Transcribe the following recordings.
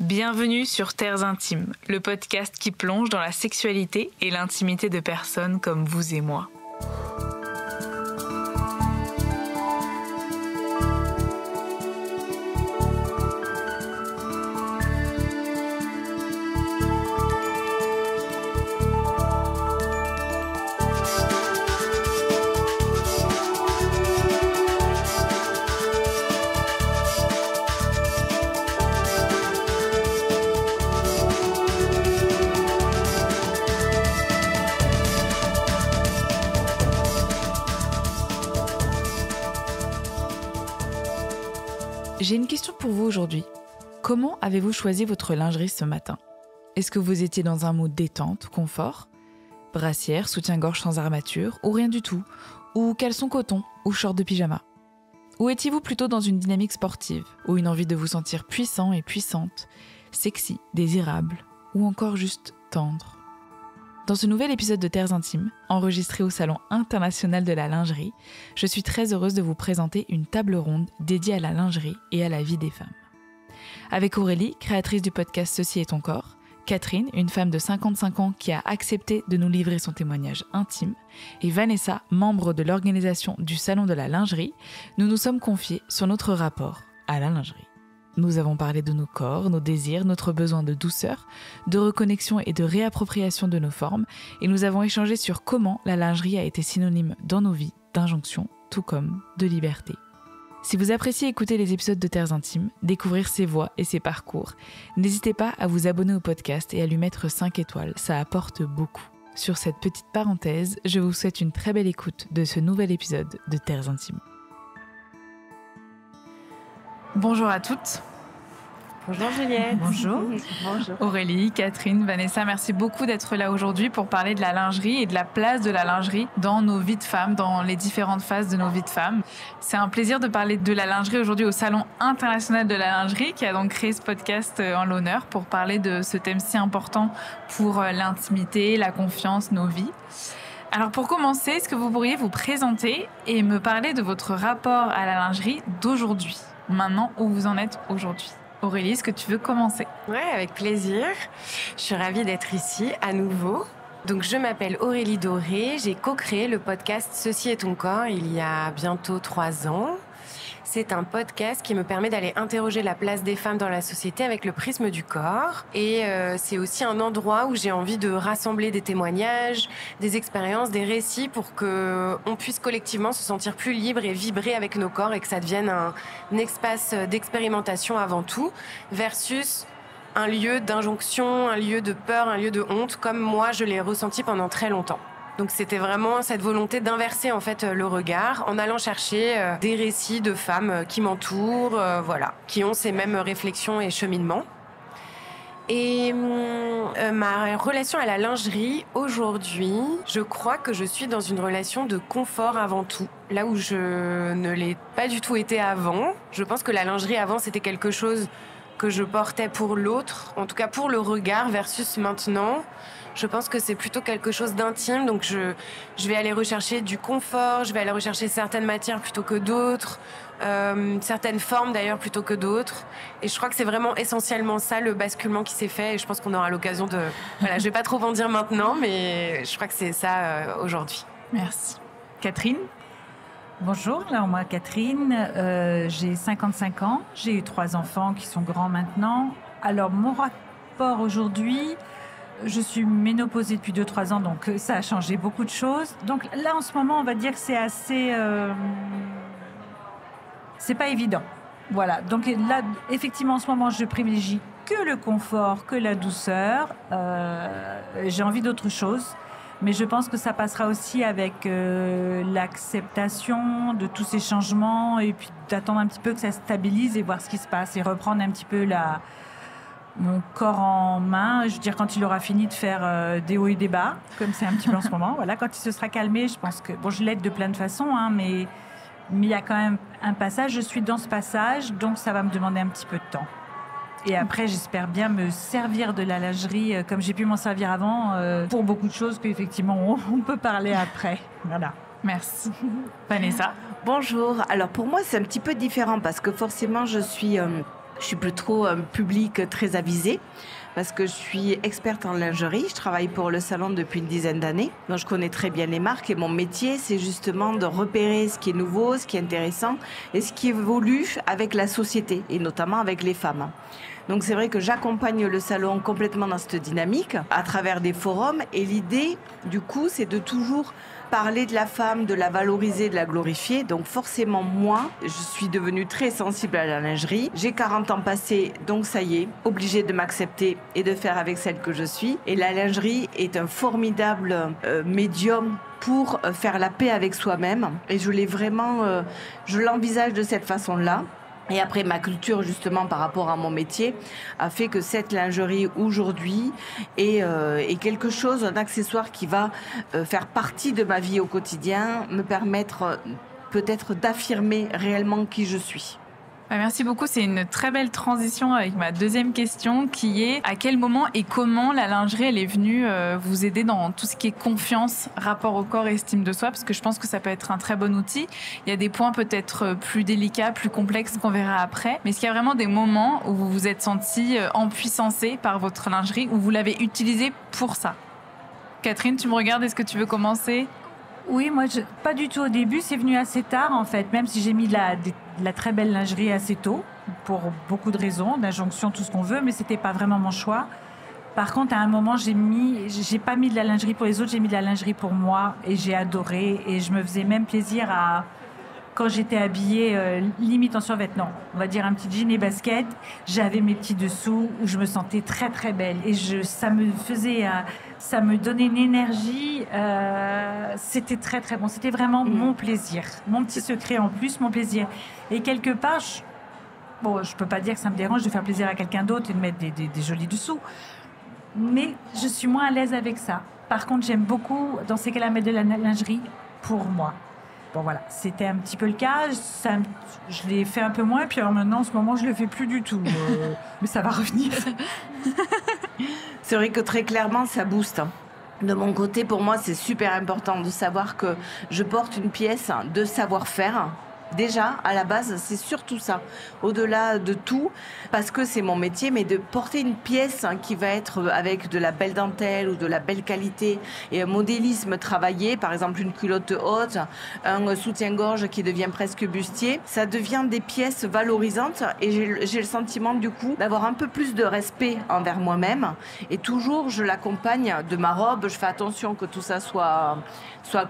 Bienvenue sur Terres Intimes, le podcast qui plonge dans la sexualité et l'intimité de personnes comme vous et moi. J'ai une question pour vous aujourd'hui. Comment avez-vous choisi votre lingerie ce matin ? Est-ce que vous étiez dans un mood détente, confort ? Brassière, soutien-gorge sans armature, ou rien du tout ? Ou caleçon coton, ou short de pyjama ? Ou étiez-vous plutôt dans une dynamique sportive, ou une envie de vous sentir puissant et puissante, sexy, désirable, ou encore juste tendre ? Dans ce nouvel épisode de Terres Intimes, enregistré au Salon international de la lingerie, je suis très heureuse de vous présenter une table ronde dédiée à la lingerie et à la vie des femmes. Avec Aurélie, créatrice du podcast Ceci est ton corps, Catherine, une femme de 55 ans qui a accepté de nous livrer son témoignage intime, et Vanessa, membre de l'organisation du Salon de la lingerie, nous nous sommes confiés sur notre rapport à la lingerie. Nous avons parlé de nos corps, nos désirs, notre besoin de douceur, de reconnexion et de réappropriation de nos formes, et nous avons échangé sur comment la lingerie a été synonyme dans nos vies d'injonction, tout comme de liberté. Si vous appréciez écouter les épisodes de Terres Intimes, découvrir ses voix et ses parcours, n'hésitez pas à vous abonner au podcast et à lui mettre 5 étoiles, ça apporte beaucoup. Sur cette petite parenthèse, je vous souhaite une très belle écoute de ce nouvel épisode de Terres Intimes. Bonjour à toutes. Bonjour Juliette. Bonjour. Bonjour. Aurélie, Catherine, Vanessa, merci beaucoup d'être là aujourd'hui pour parler de la lingerie et de la place de la lingerie dans nos vies de femmes, dans les différentes phases de nos vies de femmes. C'est un plaisir de parler de la lingerie aujourd'hui au Salon international de la lingerie qui a donc créé ce podcast en l'honneur pour parler de ce thème si important pour l'intimité, la confiance, nos vies. Alors pour commencer, est-ce que vous pourriez vous présenter et me parler de votre rapport à la lingerie d'aujourd'hui, maintenant où vous en êtes aujourd'hui ? Aurélie, est-ce que tu veux commencer ? Ouais, avec plaisir. Je suis ravie d'être ici à nouveau. Donc, je m'appelle Aurélie Doré. J'ai co-créé le podcast Ceci est ton corps il y a bientôt 3 ans. C'est un podcast qui me permet d'aller interroger la place des femmes dans la société avec le prisme du corps. Et c'est aussi un endroit où j'ai envie de rassembler des témoignages, des expériences, des récits pour qu'on puisse collectivement se sentir plus libre et vibrer avec nos corps et que ça devienne un espace d'expérimentation avant tout versus un lieu d'injonction, un lieu de peur, un lieu de honte comme moi je l'ai ressenti pendant très longtemps. Donc c'était vraiment cette volonté d'inverser en fait le regard en allant chercher des récits de femmes qui m'entourent, qui ont ces mêmes réflexions et cheminements. Et ma relation à la lingerie aujourd'hui, je crois que je suis dans une relation de confort avant tout, là où je ne l'ai pas du tout été avant. Je pense que la lingerie avant c'était quelque chose que je portais pour l'autre, en tout cas pour le regard versus maintenant. Je pense que c'est plutôt quelque chose d'intime, donc je vais aller rechercher du confort, je vais aller rechercher certaines matières plutôt que d'autres, certaines formes d'ailleurs plutôt que d'autres. Et je crois que c'est vraiment essentiellement ça le basculement qui s'est fait. Et je pense qu'on aura l'occasion de... Voilà, je vais pas trop en dire maintenant, mais je crois que c'est ça aujourd'hui. Merci. Catherine ? Bonjour, alors moi Catherine, j'ai 55 ans, j'ai eu 3 enfants qui sont grands maintenant. Alors mon rapport aujourd'hui... Je suis ménopausée depuis 2-3 ans, donc ça a changé beaucoup de choses. Donc là, en ce moment, on va dire que c'est assez... c'est pas évident. Voilà. Donc là, effectivement, en ce moment, je privilégie que le confort, que la douceur. J'ai envie d'autre chose. Mais je pense que ça passera aussi avec l'acceptation de tous ces changements et puis d'attendre un petit peu que ça se stabilise et voir ce qui se passe et reprendre un petit peu mon corps en main, je veux dire, quand il aura fini de faire des hauts et des bas, comme c'est un petit peu en ce moment. Voilà, quand il se sera calmé, je pense que... Bon, je l'aide de plein de façons, hein, mais il y a quand même un passage. Je suis dans ce passage, donc ça va me demander un petit peu de temps. Et après, j'espère bien me servir de la lingerie comme j'ai pu m'en servir avant, pour beaucoup de choses qu'effectivement, on peut parler après. Voilà. Merci. Vanessa ? Bonjour. Alors, pour moi, c'est un petit peu différent parce que forcément, je suis... Je suis plutôt un public très avisé parce que je suis experte en lingerie. Je travaille pour le salon depuis une dizaine d'années. Donc je connais très bien les marques et mon métier, c'est justement de repérer ce qui est nouveau, ce qui est intéressant et ce qui évolue avec la société et notamment avec les femmes. Donc c'est vrai que j'accompagne le salon complètement dans cette dynamique à travers des forums et l'idée du coup c'est de toujours parler de la femme, de la valoriser, de la glorifier. Donc forcément moi, je suis devenue très sensible à la lingerie. J'ai 40 ans passés, donc ça y est, obligée de m'accepter et de faire avec celle que je suis. Et la lingerie est un formidable médium pour faire la paix avec soi-même. Et je l'envisage de cette façon-là. Et après, ma culture, justement, par rapport à mon métier, a fait que cette lingerie, aujourd'hui, est quelque chose, un accessoire qui va faire partie de ma vie au quotidien, me permettre peut-être d'affirmer réellement qui je suis. Merci beaucoup, c'est une très belle transition avec ma deuxième question qui est à quel moment et comment la lingerie elle est venue vous aider dans tout ce qui est confiance, rapport au corps et estime de soi, parce que je pense que ça peut être un très bon outil. Il y a des points peut-être plus délicats, plus complexes qu'on verra après, mais est-ce qu'il y a vraiment des moments où vous vous êtes senti empuissancé par votre lingerie, où vous l'avez utilisée pour ça? Catherine, tu me regardes, est-ce que tu veux commencer? Oui, moi, pas du tout au début. C'est venu assez tard, en fait, même si j'ai mis de la très belle lingerie assez tôt, pour beaucoup de raisons, d'injonction, tout ce qu'on veut, mais c'était pas vraiment mon choix. Par contre, à un moment, j'ai pas mis de la lingerie pour les autres, j'ai mis de la lingerie pour moi, et j'ai adoré, et je me faisais même plaisir quand j'étais habillée, limite en survêtement, on va dire un petit jean et basket, j'avais mes petits dessous où je me sentais très très belle et ça me donnait une énergie, c'était très très bon, c'était vraiment mon plaisir, mon petit secret en plus, mon plaisir. Et quelque part, je peux pas dire que ça me dérange de faire plaisir à quelqu'un d'autre et de mettre des jolis dessous, mais je suis moins à l'aise avec ça. Par contre, j'aime beaucoup dans ces cas-là mettre de la lingerie pour moi. Bon voilà, c'était un petit peu le cas, je l'ai fait un peu moins, et puis alors maintenant en ce moment je le fais plus du tout, mais ça va revenir. C'est vrai que très clairement ça booste. De mon côté, pour moi c'est super important de savoir que je porte une pièce de savoir-faire. Déjà, à la base, c'est surtout ça, au-delà de tout, parce que c'est mon métier, mais de porter une pièce qui va être avec de la belle dentelle ou de la belle qualité et un modélisme travaillé, par exemple une culotte haute, un soutien-gorge qui devient presque bustier, ça devient des pièces valorisantes et j'ai le sentiment du coup d'avoir un peu plus de respect envers moi-même et toujours je l'accompagne de ma robe, je fais attention que tout ça soit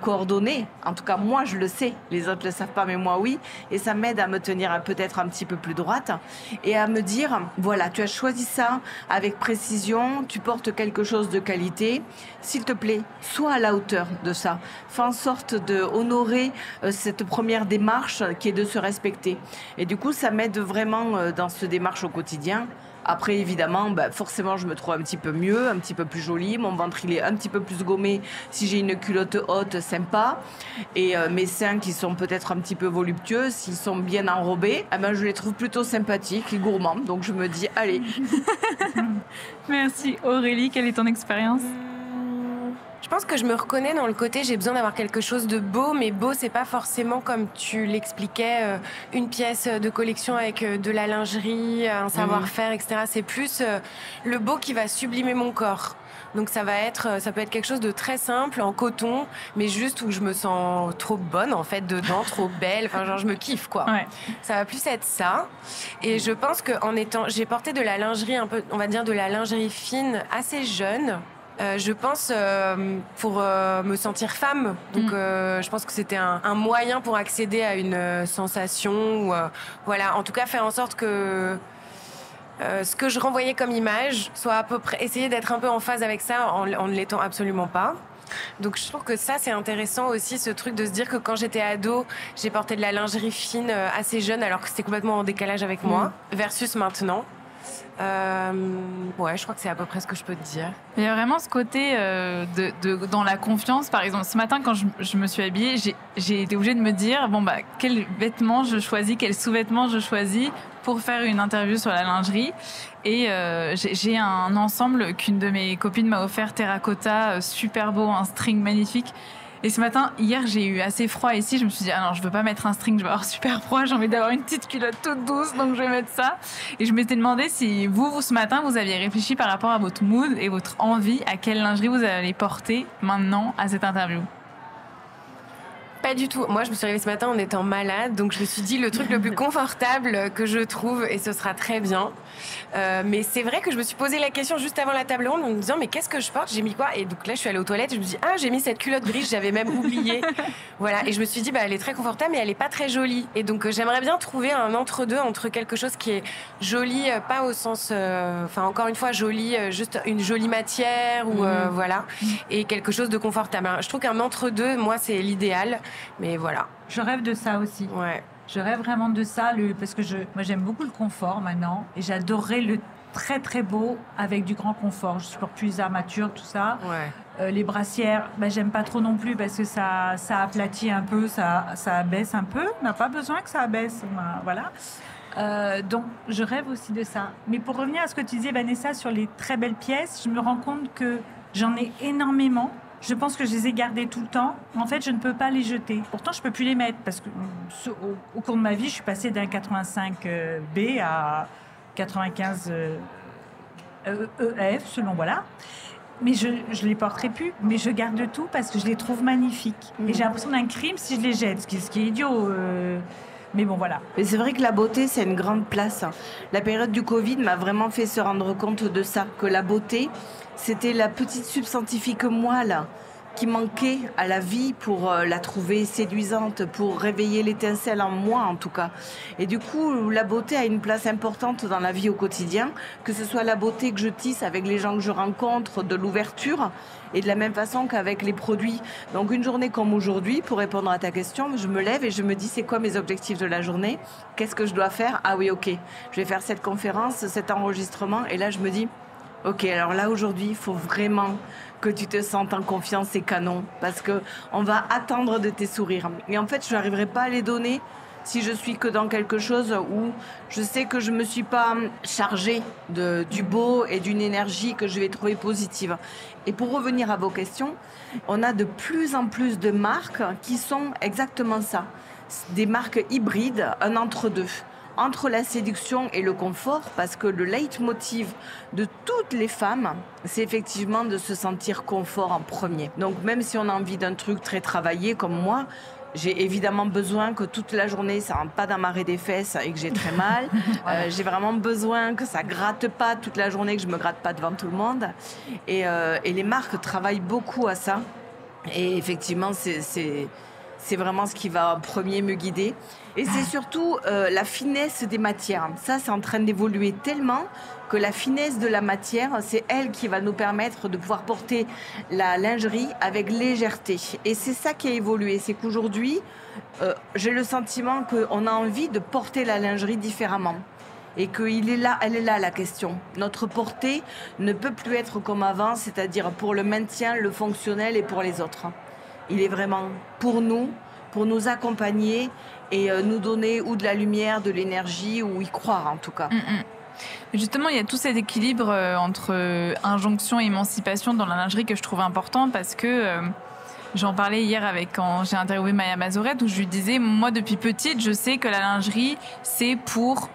coordonné, en tout cas moi je le sais, les autres le savent pas mais moi oui, et ça m'aide à me tenir peut-être un petit peu plus droite et à me dire voilà, tu as choisi ça avec précision, tu portes quelque chose de qualité, s'il te plaît, sois à la hauteur de ça, fais en sorte de honorer cette première démarche qui est de se respecter et du coup ça m'aide vraiment dans cette démarche au quotidien. Après, évidemment, forcément, je me trouve un petit peu mieux, un petit peu plus jolie. Mon ventre, il est un petit peu plus gommé si j'ai une culotte haute, sympa. Et mes seins qui sont peut-être un petit peu voluptueux, s'ils sont bien enrobés, je les trouve plutôt sympathiques et gourmands. Donc, je me dis, allez. Merci. Aurélie, quelle est ton expérience ? Je pense que je me reconnais dans le côté j'ai besoin d'avoir quelque chose de beau, mais beau c'est pas forcément comme tu l'expliquais, une pièce de collection avec de la lingerie, un savoir-faire, etc. C'est plus le beau qui va sublimer mon corps. Donc ça peut être quelque chose de très simple, en coton, mais juste où je me sens trop bonne en fait dedans, trop belle, enfin genre je me kiffe quoi. Ouais. Ça va plus être ça. Et je pense que j'ai porté de la lingerie un peu, on va dire de la lingerie fine assez jeune. Je pense pour me sentir femme. Donc je pense que c'était un moyen pour accéder à une sensation. Ou, voilà, en tout cas faire en sorte que ce que je renvoyais comme image soit à peu près, essayer d'être un peu en phase avec ça en ne l'étant absolument pas. Donc je trouve que ça c'est intéressant aussi, ce truc de se dire que quand j'étais ado j'ai porté de la lingerie fine assez jeune alors que c'était complètement en décalage avec moi versus maintenant. Ouais, je crois que c'est à peu près ce que je peux te dire. Il y a vraiment ce côté dans la confiance. Par exemple, ce matin, quand je me suis habillée, j'ai été obligée de me dire quels vêtements je choisis, quels sous-vêtements je choisis pour faire une interview sur la lingerie. Et j'ai un ensemble qu'une de mes copines m'a offert, terracotta, super beau, un string magnifique. Et ce matin, hier, j'ai eu assez froid ici. Je me suis dit, ah non, je veux pas mettre un string, je vais avoir super froid. J'ai envie d'avoir une petite culotte toute douce, donc je vais mettre ça. Et je m'étais demandé si vous, ce matin, vous aviez réfléchi par rapport à votre mood et votre envie, à quelle lingerie vous allez porter maintenant à cette interview. Pas du tout. Moi, je me suis réveillée ce matin en étant malade, donc je me suis dit le truc le plus confortable que je trouve, et ce sera très bien. Mais c'est vrai que je me suis posé la question juste avant la table ronde en me disant mais qu'est-ce que je porte, j'ai mis quoi? Et donc là, je suis allée aux toilettes, et je me suis dit j'ai mis cette culotte grise, j'avais même oublié. Voilà, et je me suis dit elle est très confortable, mais elle est pas très jolie. Et donc j'aimerais bien trouver un entre-deux entre quelque chose qui est joli, pas au sens, encore une fois joli, juste une jolie matière ou voilà, et quelque chose de confortable. Je trouve qu'un entre-deux, moi, c'est l'idéal. Mais voilà. Je rêve de ça aussi. Ouais. Je rêve vraiment de ça, parce que moi j'aime beaucoup le confort maintenant, et j'adorerais le très très beau avec du grand confort. Je supporte plus les armatures, tout ça. Ouais. Les brassières, j'aime pas trop non plus parce que ça aplatit un peu, ça abaisse un peu. On n'a pas besoin que ça abaisse, voilà. Donc je rêve aussi de ça. Mais pour revenir à ce que tu disais, Vanessa, sur les très belles pièces, je me rends compte que j'en ai énormément. Je pense que je les ai gardées tout le temps. En fait, je ne peux pas les jeter. Pourtant, je ne peux plus les mettre parce que au cours de ma vie, je suis passée d'un 85B à 95 EF, selon voilà. Mais je ne les porterai plus. Mais je garde tout parce que je les trouve magnifiques. Et j'ai l'impression d'un crime si je les jette, ce qui est idiot. Mais bon, voilà. Mais c'est vrai que la beauté, c'est une grande place. La période du Covid m'a vraiment fait se rendre compte de ça, que la beauté, c'était la petite substantifique moelle qui manquait à la vie pour la trouver séduisante, pour réveiller l'étincelle en moi en tout cas. Et du coup, la beauté a une place importante dans la vie au quotidien, que ce soit la beauté que je tisse avec les gens que je rencontre, de l'ouverture, et de la même façon qu'avec les produits. Donc une journée comme aujourd'hui, pour répondre à ta question, je me lève et je me dis c'est quoi mes objectifs de la journée? Qu'est-ce que je dois faire? Ah oui, ok, je vais faire cette conférence, cet enregistrement, et là je me dis ok, alors là aujourd'hui, il faut vraiment que tu te sentes en confiance et canon, parce que on va attendre de tes sourires. Et en fait, je n'arriverai pas à les donner si je suis que dans quelque chose où je sais que je me suis pas chargée du beau et d'une énergie que je vais trouver positive. Et pour revenir à vos questions, on a de plus en plus de marques qui sont exactement ça. Des marques hybrides, un entre-deux. Entre la séduction et le confort, parce que le leitmotiv de toutes les femmes, c'est effectivement de se sentir confort en premier. Donc même si on a envie d'un truc très travaillé comme moi, j'ai évidemment besoin que toute la journée ça rentre pas dans ma raie des fesses et que j'ai très mal. J'ai vraiment besoin que ça gratte pas toute la journée, que je me gratte pas devant tout le monde. Et les marques travaillent beaucoup à ça. Et effectivement, c'est vraiment ce qui va en premier me guider. Et c'est surtout la finesse des matières. Ça, c'est en train d'évoluer tellement que la finesse de la matière, c'est elle qui va nous permettre de pouvoir porter la lingerie avec légèreté. Et c'est ça qui a évolué. C'est qu'aujourd'hui, j'ai le sentiment qu'on a envie de porter la lingerie différemment. Et elle est là la question. Notre portée ne peut plus être comme avant, c'est-à-dire pour le maintien, le fonctionnel et pour les autres. Il est vraiment pour nous accompagner et nous donner ou de la lumière, de l'énergie, ou y croire en tout cas. Justement, il y a tout cet équilibre entre injonction et émancipation dans la lingerie que je trouve important parce que j'en parlais hier quand j'ai interviewé Maya Mazorette où je lui disais, moi depuis petite, je sais que la lingerie, c'est pour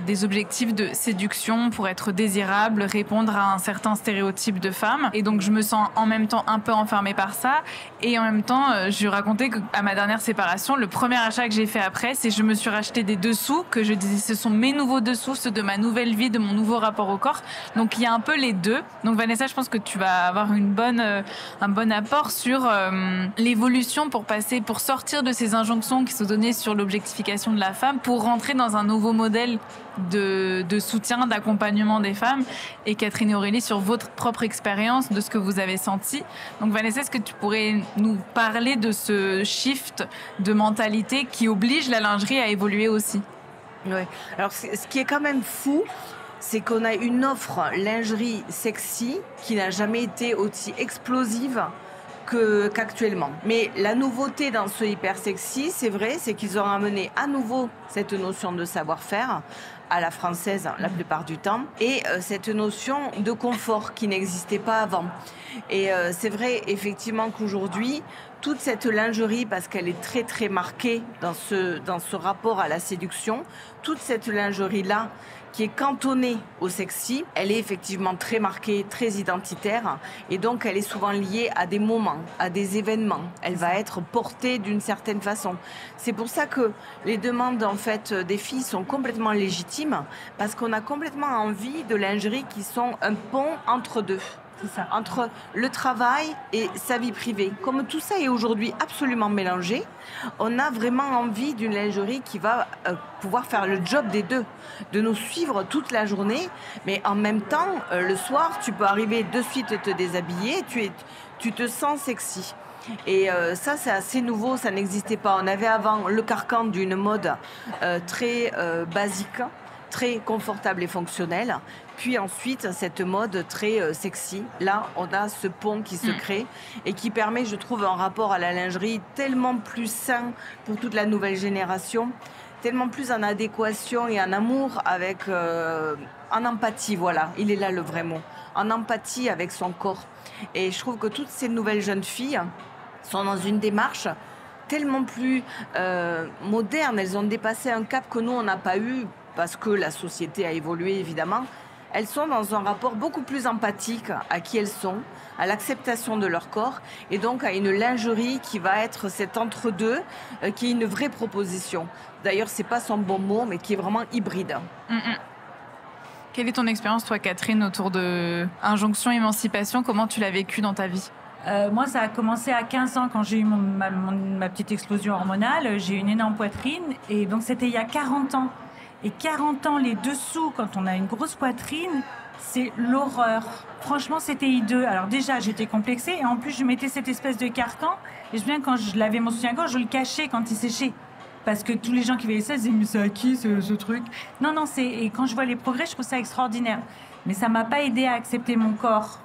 des objectifs de séduction, pour être désirable, répondre à un certain stéréotype de femme. Et donc, je me sens en même temps un peu enfermée par ça. Et en même temps, je lui racontais qu'à ma dernière séparation, le premier achat que j'ai fait après, c'est que je me suis racheté des dessous, que je disais, ce sont mes nouveaux dessous, ceux de ma nouvelle vie, de mon nouveau rapport au corps. Donc, il y a un peu les deux. Donc, Vanessa, je pense que tu vas avoir un bon apport sur l'évolution pour sortir de ces injonctions qui sont données sur l'objectification de la femme, pour rentrer dans un nouveau modèle de soutien, d'accompagnement des femmes. Et Catherine et Aurélie, sur votre propre expérience, de ce que vous avez senti. Donc Vanessa, est-ce que tu pourrais nous parler de ce shift de mentalité qui oblige la lingerie à évoluer aussi? Ouais. Alors ce qui est quand même fou, c'est qu'on a une offre lingerie sexy qui n'a jamais été aussi explosive qu'actuellement. Mais la nouveauté dans ce hyper sexy, c'est vrai, c'est qu'ils ont amené à nouveau cette notion de savoir-faire à la française la plupart du temps, et cette notion de confort qui n'existait pas avant. Et c'est vrai effectivement qu'aujourd'hui, toute cette lingerie, parce qu'elle est très très marquée dans ce rapport à la séduction, toute cette lingerie-là qui est cantonnée au sexy, elle est effectivement très marquée, très identitaire, et donc elle est souvent liée à des moments, à des événements. Elle va être portée d'une certaine façon. C'est pour ça que les demandes en fait des filles sont complètement légitimes, parce qu'on a complètement envie de lingerie qui sont un pont entre deux. C'est ça. Entre le travail et sa vie privée. Comme tout ça est aujourd'hui absolument mélangé, on a vraiment envie d'une lingerie qui va pouvoir faire le job des deux, de nous suivre toute la journée, mais en même temps, le soir, tu peux arriver de suite te déshabiller, tu te sens sexy. Et ça, c'est assez nouveau, ça n'existait pas. On avait avant le carcan d'une mode très basique, très confortable et fonctionnelle. Puis ensuite, cette mode très sexy. Là, on a ce pont qui se crée et qui permet, je trouve, un rapport à la lingerie tellement plus sain pour toute la nouvelle génération, tellement plus en adéquation et en amour avec... en empathie, voilà, il est là le vrai mot. En empathie avec son corps. Et je trouve que toutes ces nouvelles jeunes filles sont dans une démarche tellement plus moderne. Elles ont dépassé un cap que nous, on n'a pas eu parce que la société a évolué, évidemment. Elles sont dans un rapport beaucoup plus empathique à qui elles sont, à l'acceptation de leur corps et donc à une lingerie qui va être cet entre-deux, qui est une vraie proposition. D'ailleurs, c'est pas son bon mot, mais qui est vraiment hybride. Quelle est ton expérience, toi, Catherine, autour de injonction, émancipation? Comment tu l'as vécu dans ta vie? Moi, ça a commencé à 15 ans quand j'ai eu ma petite explosion hormonale. J'ai eu une énorme poitrine et donc c'était il y a 40 ans. Et 40 ans, les dessous, quand on a une grosse poitrine, c'est l'horreur. Franchement, c'était hideux. Alors déjà, j'étais complexée et en plus, je mettais cette espèce de carcan. Et je me souviens, quand je lavais mon soutien-gorge, je le cachais quand il séchait. Parce que tous les gens qui voyaient ça, ils disaient « Mais c'est à qui ce truc ?» Non, et quand je vois les progrès, je trouve ça extraordinaire. Mais ça ne m'a pas aidée à accepter mon corps,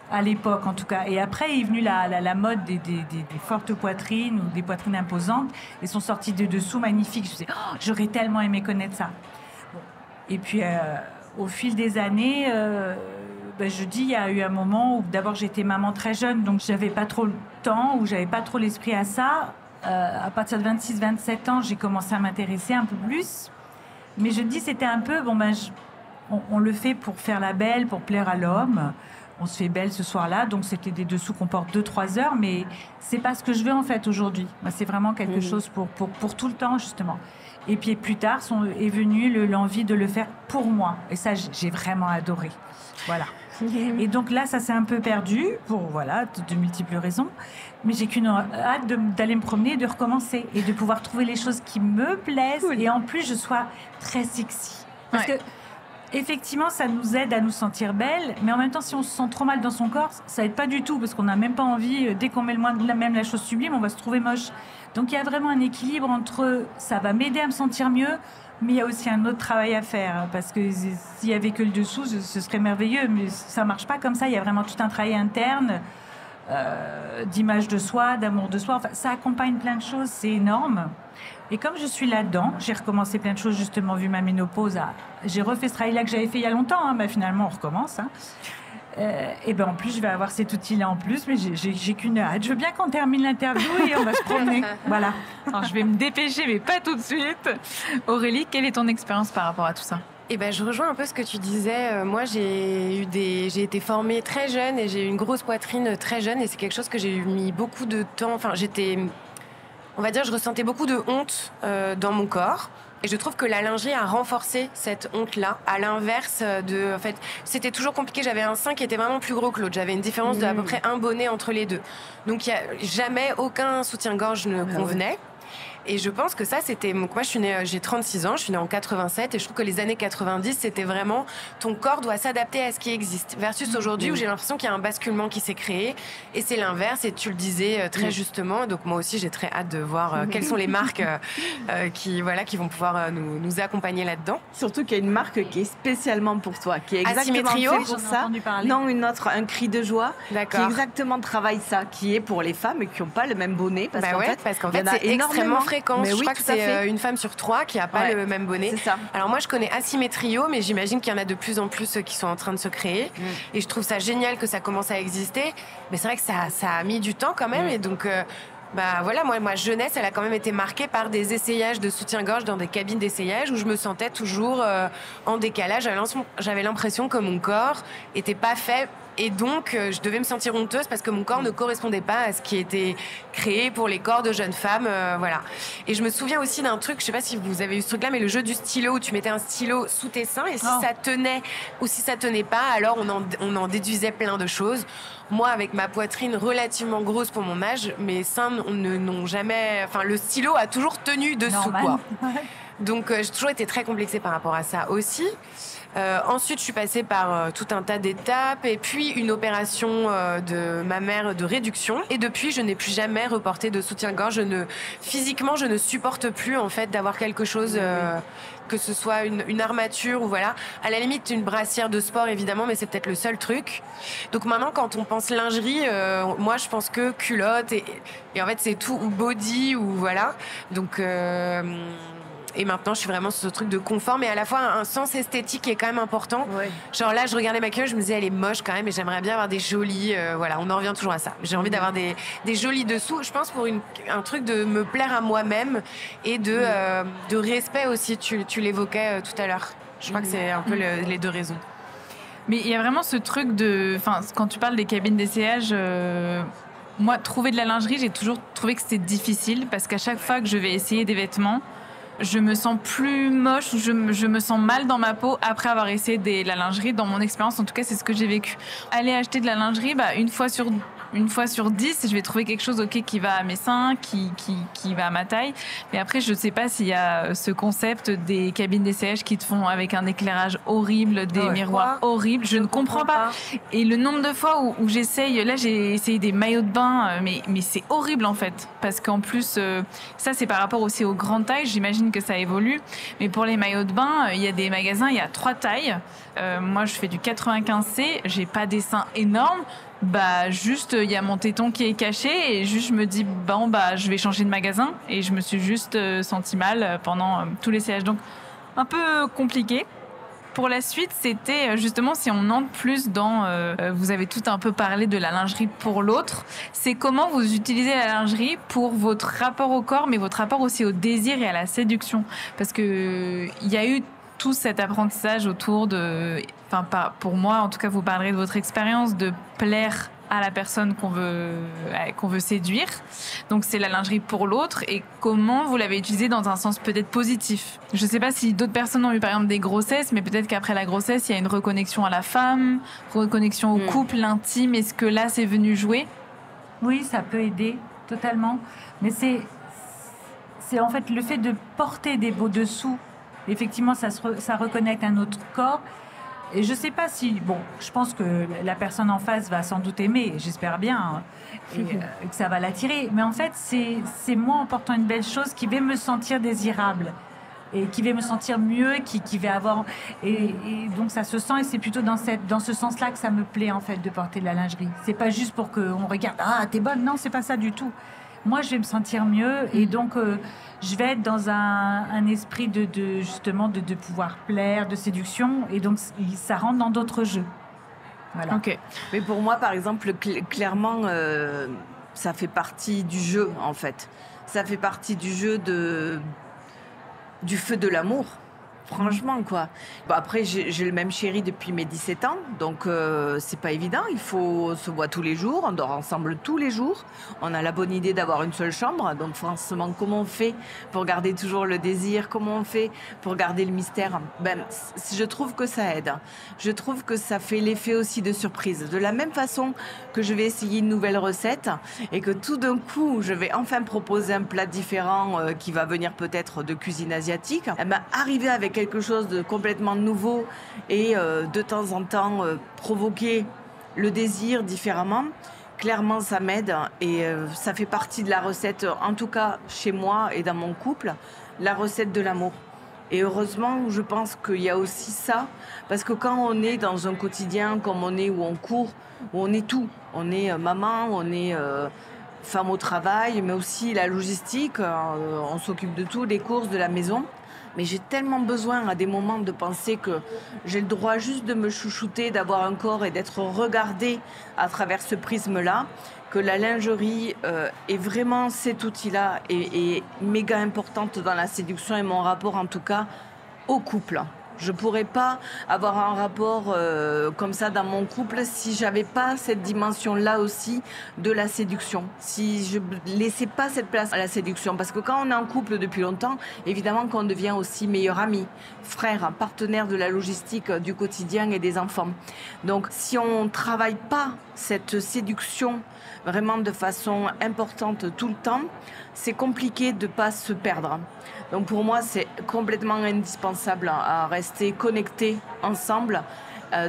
à l'époque en tout cas. Et après est venue la mode des fortes poitrines ou des poitrines imposantes et sont sorties de dessous magnifiques. Je me disais « J'aurais tellement aimé connaître ça. » Et puis, au fil des années, je dis, il y a eu un moment où d'abord j'étais maman très jeune, donc j'avais pas trop le temps, ou j'avais pas trop l'esprit à ça. À partir de 26-27 ans, j'ai commencé à m'intéresser un peu plus. Mais je dis, c'était un peu, on le fait pour faire la belle, pour plaire à l'homme. On se fait belle ce soir-là, donc c'était des dessous qu'on porte 2-3 heures, mais c'est pas ce que je veux en fait aujourd'hui. C'est vraiment quelque chose pour tout le temps, justement. Et puis plus tard, est venue l'envie de le faire pour moi. Et ça, j'ai vraiment adoré. Voilà. Et donc là, ça s'est un peu perdu, pour de multiples raisons. Mais j'ai qu'une hâte d'aller me promener et de recommencer. Et de pouvoir trouver les choses qui me plaisent. Cool. Et en plus, je sois très sexy. Parce que, effectivement, ça nous aide à nous sentir belle. Mais en même temps, si on se sent trop mal dans son corps, ça aide pas du tout. Parce qu'on n'a même pas envie, dès qu'on met même la chose sublime, on va se trouver moche. Donc il y a vraiment un équilibre entre ça va m'aider à me sentir mieux, mais il y a aussi un autre travail à faire. Parce que s'il y avait que le dessous, ce serait merveilleux. Mais ça marche pas comme ça. Il y a vraiment tout un travail interne d'image de soi, d'amour de soi. Enfin, ça accompagne plein de choses. C'est énorme. Et comme je suis là-dedans, j'ai recommencé plein de choses justement vu ma ménopause. J'ai refait ce travail-là que j'avais fait il y a longtemps. Finalement, on recommence. Et en plus, je vais avoir cet outil-là en plus, mais j'ai qu'une hâte. Je veux bien qu'on termine l'interview et on va se promener. Voilà. Alors, je vais me dépêcher, mais pas tout de suite. Aurélie, quelle est ton expérience par rapport à tout ça? Je rejoins un peu ce que tu disais. Moi, j'ai été formée très jeune et j'ai eu une grosse poitrine très jeune et c'est quelque chose que j'ai mis beaucoup de temps. Enfin, je ressentais beaucoup de honte dans mon corps. Et je trouve que la lingerie a renforcé cette honte-là. À l'inverse c'était toujours compliqué. J'avais un sein qui était vraiment plus gros que l'autre. J'avais une différence de à peu près un bonnet entre les deux. Donc, jamais aucun soutien-gorge ne convenait. Et je pense que ça, c'était... Moi, j'ai 36 ans, je suis née en 87, et je trouve que les années 90, c'était vraiment... Ton corps doit s'adapter à ce qui existe. Versus aujourd'hui, où j'ai l'impression qu'il y a un basculement qui s'est créé, et c'est l'inverse, et tu le disais très justement. Donc moi aussi, j'ai très hâte de voir quelles sont les marques qui vont pouvoir nous accompagner là-dedans. Surtout qu'il y a une marque qui est spécialement pour toi, qui est exactement faite pour ça. Non, une autre, un cri de joie, qui exactement travaille ça, qui est pour les femmes qui n'ont pas le même bonnet. Parce qu'en fait, c'est extrêmement fréquent. Je crois que c'est une femme sur 3 qui n'a pas le même bonnet. C'est ça. Alors moi, je connais Asymmetrio, mais j'imagine qu'il y en a de plus en plus qui sont en train de se créer. Et je trouve ça génial que ça commence à exister. Mais c'est vrai que ça a mis du temps quand même. Et donc, Bah voilà, moi, ma jeunesse, elle a quand même été marquée par des essayages de soutien-gorge dans des cabines d'essayage où je me sentais toujours en décalage. J'avais l'impression que mon corps était pas fait et donc je devais me sentir honteuse parce que mon corps ne correspondait pas à ce qui était créé pour les corps de jeunes femmes, voilà. Et je me souviens aussi d'un truc, je sais pas si vous avez eu ce truc-là, mais le jeu du stylo où tu mettais un stylo sous tes seins et si ça tenait ou si ça tenait pas, alors on en déduisait plein de choses. Moi, avec ma poitrine relativement grosse pour mon âge, mes seins n'ont jamais... Enfin, le stylo a toujours tenu dessous, quoi. Donc, j'ai toujours été très complexée par rapport à ça aussi. Ensuite, je suis passée par tout un tas d'étapes et puis une opération de ma mère de réduction. Et depuis, je n'ai plus jamais reporté de soutien-gorge. Physiquement, je ne supporte plus, en fait, d'avoir quelque chose... que ce soit une armature ou voilà. À la limite, une brassière de sport, évidemment, mais c'est peut-être le seul truc. Donc maintenant, quand on pense lingerie, moi, je pense que culotte et en fait, c'est tout, ou body, ou voilà. Donc... Et maintenant, je suis vraiment sur ce truc de confort, mais à la fois un sens esthétique qui est quand même important. Ouais. Genre là, je regardais ma culotte, je me disais, elle est moche quand même, et j'aimerais bien avoir des jolies... voilà, on en revient toujours à ça. J'ai envie d'avoir des jolis dessous. Je pense pour un truc de me plaire à moi-même et de respect aussi. Tu l'évoquais tout à l'heure. Je crois que c'est un peu les deux raisons. Mais il y a vraiment ce truc de... Enfin, quand tu parles des cabines d'essayage... Moi, trouver de la lingerie, j'ai toujours trouvé que c'était difficile parce qu'à chaque fois que je vais essayer des vêtements, je me sens plus moche ou je me sens mal dans ma peau après avoir essayé de la lingerie. Dans mon expérience, en tout cas, c'est ce que j'ai vécu. Aller acheter de la lingerie, une fois sur 10, je vais trouver quelque chose qui va à mes seins, qui va à ma taille. Mais après, je ne sais pas s'il y a ce concept des cabines d'essayage qui te font avec un éclairage horrible, des miroirs horribles. Je ne comprends pas. Et le nombre de fois où j'essaye, là j'ai essayé des maillots de bain, mais c'est horrible en fait. Parce qu'en plus, ça c'est par rapport aussi aux grandes tailles, j'imagine que ça évolue. Mais pour les maillots de bain, il y a des magasins, il y a 3 tailles. Moi je fais du 95C, j'ai pas des seins énormes. Juste il y a mon téton qui est caché et juste je me dis je vais changer de magasin et je me suis juste sentie mal pendant tout l'essayage, donc un peu compliqué. Pour la suite, c'était justement si on entre plus dans vous avez tout un peu parlé de la lingerie pour l'autre, c'est comment vous utilisez la lingerie pour votre rapport au corps mais votre rapport aussi au désir et à la séduction, parce que il y a eu tout cet apprentissage autour de... Enfin, pour moi, en tout cas, vous parlerez de votre expérience de plaire à la personne qu'on veut séduire. Donc, c'est la lingerie pour l'autre. Et comment vous l'avez utilisée dans un sens peut-être positif. Je ne sais pas si d'autres personnes ont eu, par exemple, des grossesses, mais peut-être qu'après la grossesse, il y a une reconnexion à la femme, reconnexion au couple, l'intime. Est-ce que là, c'est venu jouer ? Oui, ça peut aider, totalement. Mais c'est en fait le fait de porter des beaux dessous. Effectivement, ça reconnecte un autre corps. Et je ne sais pas si... Bon, je pense que la personne en face va sans doute aimer, j'espère bien, hein, et que ça va l'attirer. Mais en fait, c'est moi, en portant une belle chose, qui vais me sentir désirable. Et qui va me sentir mieux, qui va avoir... Et donc, ça se sent, et c'est plutôt dans ce sens-là que ça me plaît, en fait, de porter de la lingerie. Ce n'est pas juste pour qu'on regarde « Ah, t'es bonne !» Non, ce n'est pas ça du tout. Moi, je vais me sentir mieux et donc je vais être dans un esprit justement de pouvoir plaire, de séduction, et donc ça rentre dans d'autres jeux. Voilà. Okay. Mais pour moi, par exemple, clairement, ça fait partie du jeu, en fait. Ça fait partie du jeu du feu de l'amour. Franchement, quoi. Après, j'ai le même chéri depuis mes 17 ans, donc c'est pas évident. On se voit tous les jours, on dort ensemble tous les jours. On a la bonne idée d'avoir une seule chambre, donc franchement, comment on fait pour garder toujours le désir ? Comment on fait pour garder le mystère ? Je trouve que ça aide. Je trouve que ça fait l'effet aussi de surprise. De la même façon que je vais essayer une nouvelle recette et que tout d'un coup, je vais enfin proposer un plat différent qui va venir peut-être de cuisine asiatique, arriver avec quelque chose de complètement nouveau et de temps en temps provoquer le désir différemment, clairement ça m'aide et ça fait partie de la recette, en tout cas chez moi et dans mon couple, la recette de l'amour. Et heureusement, je pense qu'il y a aussi ça, parce que quand on est dans un quotidien comme on est, où on court, où on est tout, on est maman, on est femme au travail, mais aussi la logistique, on s'occupe de tout, des courses, de la maison. Mais j'ai tellement besoin à des moments de penser que j'ai le droit juste de me chouchouter, d'avoir un corps et d'être regardée à travers ce prisme-là, que la lingerie est vraiment cet outil-là et méga importante dans la séduction et mon rapport en tout cas au couple. Je pourrais pas avoir un rapport comme ça dans mon couple si j'avais pas cette dimension-là aussi de la séduction. Si je laissais pas cette place à la séduction. Parce que quand on est en couple depuis longtemps, évidemment qu'on devient aussi meilleur ami, frère, partenaire de la logistique du quotidien et des enfants. Donc si on travaille pas cette séduction vraiment de façon importante tout le temps, c'est compliqué de pas se perdre. Donc pour moi, c'est complètement indispensable à rester connectés ensemble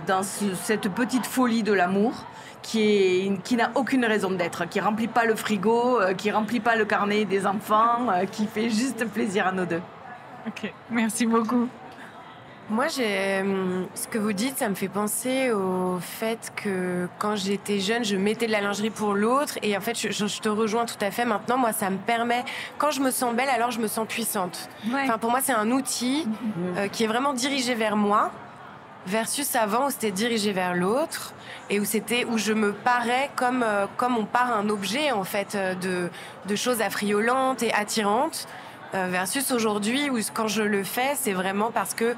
dans cette petite folie de l'amour qui n'a aucune raison d'être, qui remplit pas le frigo, qui remplit pas le carnet des enfants, qui fait juste plaisir à nous deux. Ok, merci beaucoup. Moi, ce que vous dites, ça me fait penser au fait que quand j'étais jeune, je mettais de la lingerie pour l'autre. Et en fait, je te rejoins tout à fait. Maintenant, moi, ça me permet, quand je me sens belle, alors je me sens puissante. Ouais. Enfin, pour moi, c'est un outil qui est vraiment dirigé vers moi, versus avant où c'était dirigé vers l'autre et où je me parais comme on pare un objet, en fait, de choses affriolantes et attirantes, versus aujourd'hui où quand je le fais, c'est vraiment parce que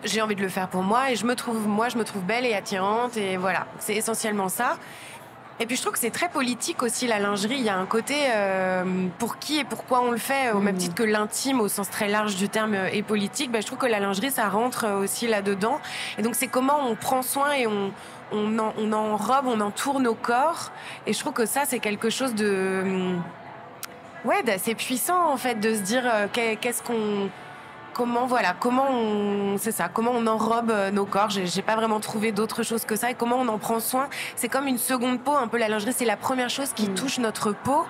j'ai envie de le faire pour moi et je me trouve belle et attirante et voilà, c'est essentiellement ça. Et puis je trouve que c'est très politique aussi la lingerie, il y a un côté pour qui et pourquoi on le fait, au même titre que l'intime au sens très large du terme est politique, je trouve que la lingerie ça rentre aussi là-dedans. Et donc c'est comment on prend soin et on enrobe, on entoure nos corps et je trouve que ça c'est quelque chose d'assez puissant en fait, de se dire comment on enrobe nos corps. J'ai pas vraiment trouvé d'autre chose que ça. Et comment on en prend soin. C'est comme une seconde peau, un peu la lingerie. C'est la première chose qui touche notre peau.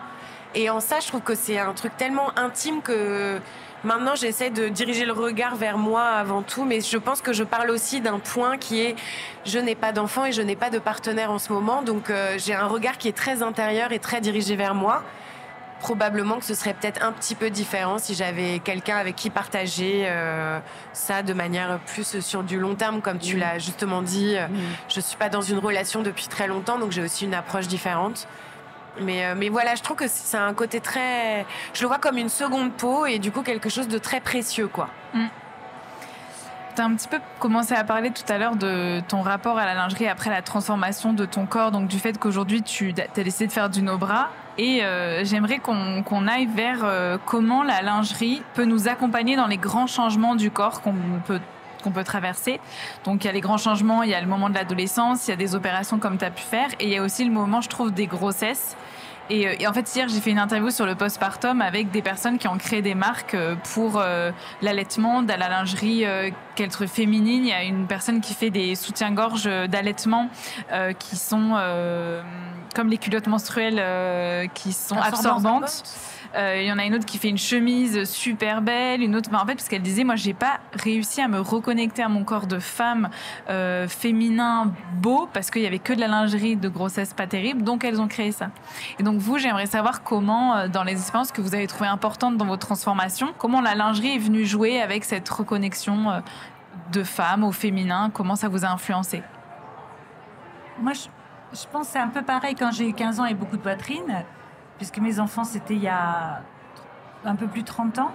Et en ça, je trouve que c'est un truc tellement intime que maintenant, j'essaie de diriger le regard vers moi avant tout. Mais je pense que je parle aussi d'un point qui est je n'ai pas d'enfant et je n'ai pas de partenaire en ce moment. Donc, j'ai un regard qui est très intérieur et très dirigé vers moi. Probablement que ce serait peut-être un petit peu différent si j'avais quelqu'un avec qui partager ça de manière plus sur du long terme, comme tu l'as justement dit. Je suis pas dans une relation depuis très longtemps, donc j'ai aussi une approche différente. Mais voilà, je trouve que c'est un côté très... Je le vois comme une seconde peau et du coup quelque chose de très précieux, quoi. Tu as un petit peu commencé à parler tout à l'heure de ton rapport à la lingerie après la transformation de ton corps, donc du fait qu'aujourd'hui tu as décidé de faire du no-bra. Et j'aimerais qu'on aille vers comment la lingerie peut nous accompagner dans les grands changements du corps qu'on peut traverser. Donc il y a les grands changements, il y a le moment de l'adolescence, il y a des opérations comme tu as pu faire, et il y a aussi le moment, je trouve, des grossesses. Et en fait, hier, j'ai fait une interview sur le postpartum avec des personnes qui ont créé des marques pour l'allaitement, de la lingerie qu'elle trouve féminine. Il y a une personne qui fait des soutiens-gorge d'allaitement qui sont comme les culottes menstruelles qui sont absorbantes. Il y en a une autre qui fait une chemise super belle, une autre... en fait, parce qu'elle disait, moi, j'ai pas réussi à me reconnecter à mon corps de femme féminin beau, parce qu'il y avait que de la lingerie de grossesse pas terrible, donc elles ont créé ça. Et donc vous, j'aimerais savoir comment, dans les expériences que vous avez trouvées importantes dans vos transformations, comment la lingerie est venue jouer avec cette reconnexion de femme au féminin, comment ça vous a influencé? Moi, je pense que c'est un peu pareil quand j'ai eu 15 ans et beaucoup de poitrine, puisque mes enfants, c'était il y a un peu plus de 30 ans.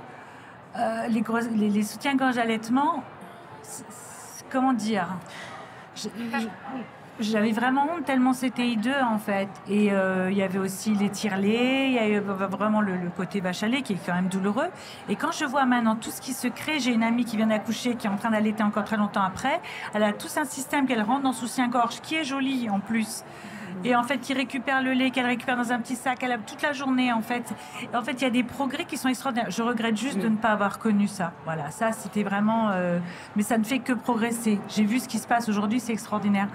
Les soutiens-gorge allaitement, comment dire, j'avais vraiment honte tellement c'était hideux, en fait. Et il y avait aussi les tire-laits, il y avait vraiment le côté vache à lait qui est quand même douloureux. Et quand je vois maintenant tout ce qui se crée, j'ai une amie qui vient d'accoucher, qui est en train d'allaiter encore très longtemps après. Elle a tout un système qu'elle rentre dans soutien-gorge, qui est joli en plus. Et en fait, qui récupère le lait, qu'elle récupère dans un petit sac, elle a toute la journée, en fait. Et en fait, il y a des progrès qui sont extraordinaires. Je regrette juste de ne pas avoir connu ça. Voilà, ça, c'était vraiment... mais ça ne fait que progresser. J'ai vu ce qui se passe aujourd'hui, c'est extraordinaire.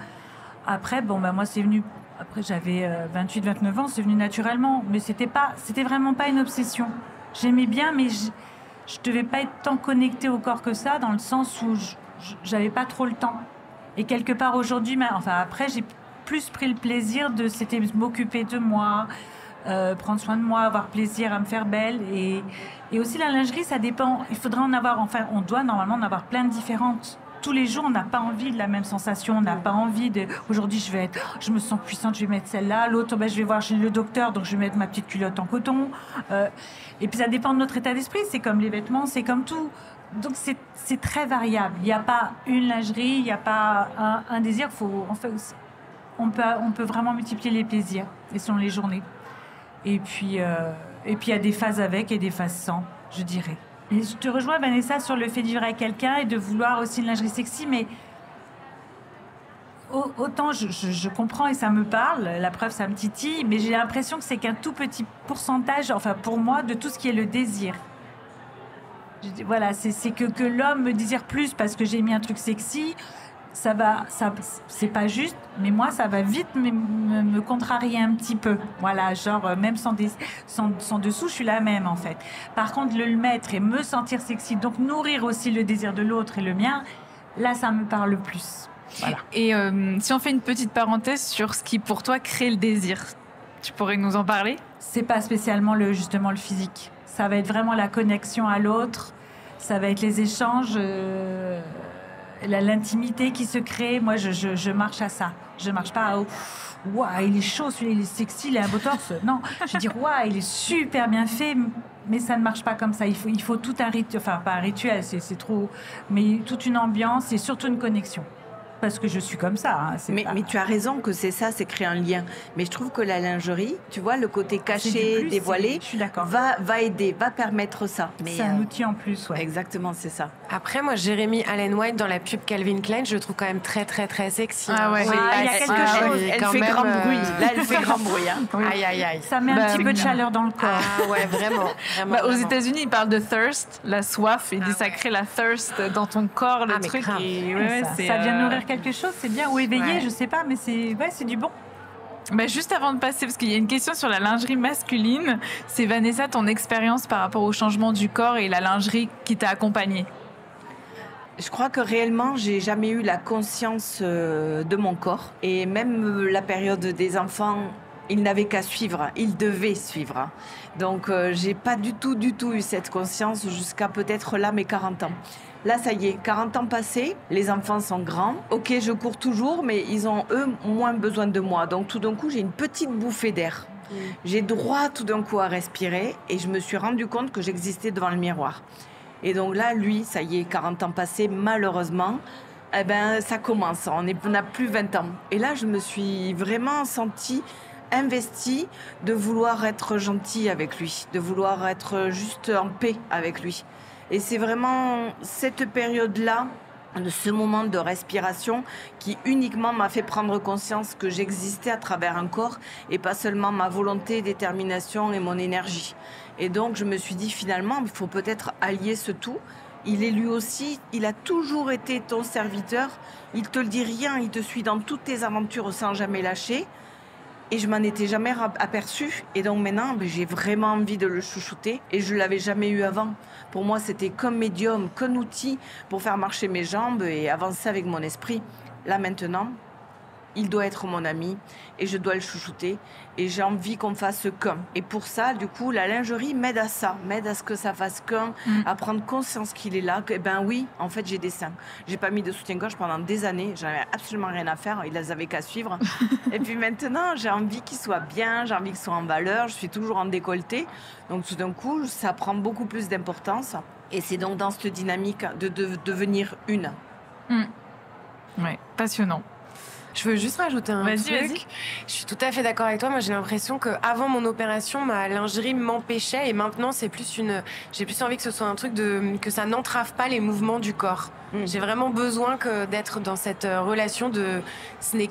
Après, moi, c'est venu... Après, j'avais 28, 29 ans, c'est venu naturellement. Mais c'était vraiment pas une obsession. J'aimais bien, mais je devais pas être tant connectée au corps que ça, dans le sens où j'avais pas trop le temps. Et quelque part, aujourd'hui, après, j'ai plus pris le plaisir de m'occuper de moi, prendre soin de moi, avoir plaisir à me faire belle. Et aussi la lingerie, ça dépend. Il faudrait en avoir, enfin, on doit normalement en avoir plein de différentes. Tous les jours, on n'a pas envie de la même sensation, on n'a pas envie de... Aujourd'hui, je me sens puissante, je vais mettre celle-là. L'autre, je vais voir chez le docteur, donc je vais mettre ma petite culotte en coton. Et puis, ça dépend de notre état d'esprit. C'est comme les vêtements, c'est comme tout. Donc, c'est très variable. Il n'y a pas une lingerie, il n'y a pas un désir. On peut vraiment multiplier les plaisirs, et selon les journées. Et puis, il y a des phases avec et des phases sans, je dirais. Et je te rejoins, Vanessa, sur le fait de vivre avec quelqu'un et de vouloir aussi une lingerie sexy, mais autant je comprends et ça me parle, la preuve, ça me titille, mais j'ai l'impression que c'est qu'un tout petit pourcentage, enfin pour moi, de tout ce qui est le désir. Voilà, c'est que l'homme me désire plus parce que j'ai mis un truc sexy. Ça c'est pas juste, mais moi ça va vite me contrarier un petit peu. Voilà, genre même sans dessous, je suis la même en fait. Par contre, le mettre et me sentir sexy, donc nourrir aussi le désir de l'autre et le mien, là ça me parle plus. Voilà. Et si on fait une petite parenthèse sur ce qui pour toi crée le désir, tu pourrais nous en parler ? C'est pas spécialement justement le physique. Ça va être vraiment la connexion à l'autre, ça va être les échanges. L'intimité qui se crée, moi je marche à ça. Je marche pas à waouh, il est chaud, celui-là, il est sexy, il a un beau torse. Non, je dis waouh, il est super bien fait, mais ça ne marche pas comme ça. Il faut tout un rituel, enfin pas un rituel, c'est trop, mais toute une ambiance et surtout une connexion. Parce que je suis comme ça. Hein, mais tu as raison que c'est ça, c'est créer un lien. Mais je trouve que la lingerie, tu vois, le côté caché, dévoilé, va aider, va permettre ça. C'est un outil en plus, ouais. Exactement, c'est ça. Après, moi, Jérémy Allen White dans la pub Calvin Klein, je le trouve quand même très, très, très sexy. Ah ouais. Il y a quelque chose. Elle fait grand bruit. Là, elle fait grand bruit. Hein. Oui. Aïe, aïe, aïe. Ça met un petit peu de chaleur dans le corps. Ah ouais, vraiment. Aux États-Unis, ils parlent de thirst, la soif, et ça crée la thirst dans ton corps, le truc. Et ça vient nourrir quelque chose, c'est bien. Ou éveillé, je sais pas, mais c'est du bon. Juste avant de passer, parce qu'il y a une question sur la lingerie masculine, c'est Vanessa, ton expérience par rapport au changement du corps et la lingerie qui t'a accompagnée. Je crois que réellement, j'ai jamais eu la conscience de mon corps. Et même la période des enfants, ils n'avaient qu'à suivre, ils devaient suivre. Donc, j'ai pas du tout eu cette conscience jusqu'à peut-être là mes 40 ans. Là, ça y est, 40 ans passés, les enfants sont grands. Ok, je cours toujours, mais ils ont, eux, moins besoin de moi. Donc, tout d'un coup, j'ai une petite bouffée d'air. J'ai droit, tout d'un coup, à respirer. Et je me suis rendu compte que j'existais devant le miroir. Et donc là, lui, ça y est, 40 ans passés, malheureusement, ça commence. On n'a plus 20 ans. Et là, je me suis vraiment sentie investie de vouloir être gentille avec lui, de vouloir être juste en paix avec lui. Et c'est vraiment cette période-là, de ce moment de respiration, qui uniquement m'a fait prendre conscience que j'existais à travers un corps et pas seulement ma volonté, détermination et mon énergie. Et donc je me suis dit finalement, il faut peut-être allier ce tout. Il est lui aussi, il a toujours été ton serviteur. Il te le dit rien, il te suit dans toutes tes aventures sans jamais lâcher. Et je m'en étais jamais aperçue. Et donc maintenant, j'ai vraiment envie de le chouchouter. Et je ne l'avais jamais eu avant. Pour moi, c'était comme médium, qu'un outil pour faire marcher mes jambes et avancer avec mon esprit. Là maintenant, il doit être mon ami et je dois le chouchouter. Et j'ai envie qu'on fasse qu'un. Et pour ça, du coup, la lingerie m'aide à ça. M'aide à ce que ça fasse qu'un, à prendre conscience qu'il est là. Que, oui, en fait, j'ai des seins. J'ai pas mis de soutien-gorge pendant des années. J'en avais absolument rien à faire. Ils n'avaient qu'à suivre. Et puis maintenant, j'ai envie qu'ils soient bien. J'ai envie qu'ils soient en valeur. Je suis toujours en décolleté. Donc tout d'un coup, ça prend beaucoup plus d'importance. Et c'est donc dans cette dynamique de devenir une. Ouais, passionnant. Je veux juste rajouter un truc. Vas-y. Je suis tout à fait d'accord avec toi. Moi, j'ai l'impression qu'avant mon opération, ma lingerie m'empêchait et maintenant, j'ai plus envie que ce soit un truc que ça n'entrave pas les mouvements du corps. J'ai vraiment besoin d'être dans cette relation ce n'est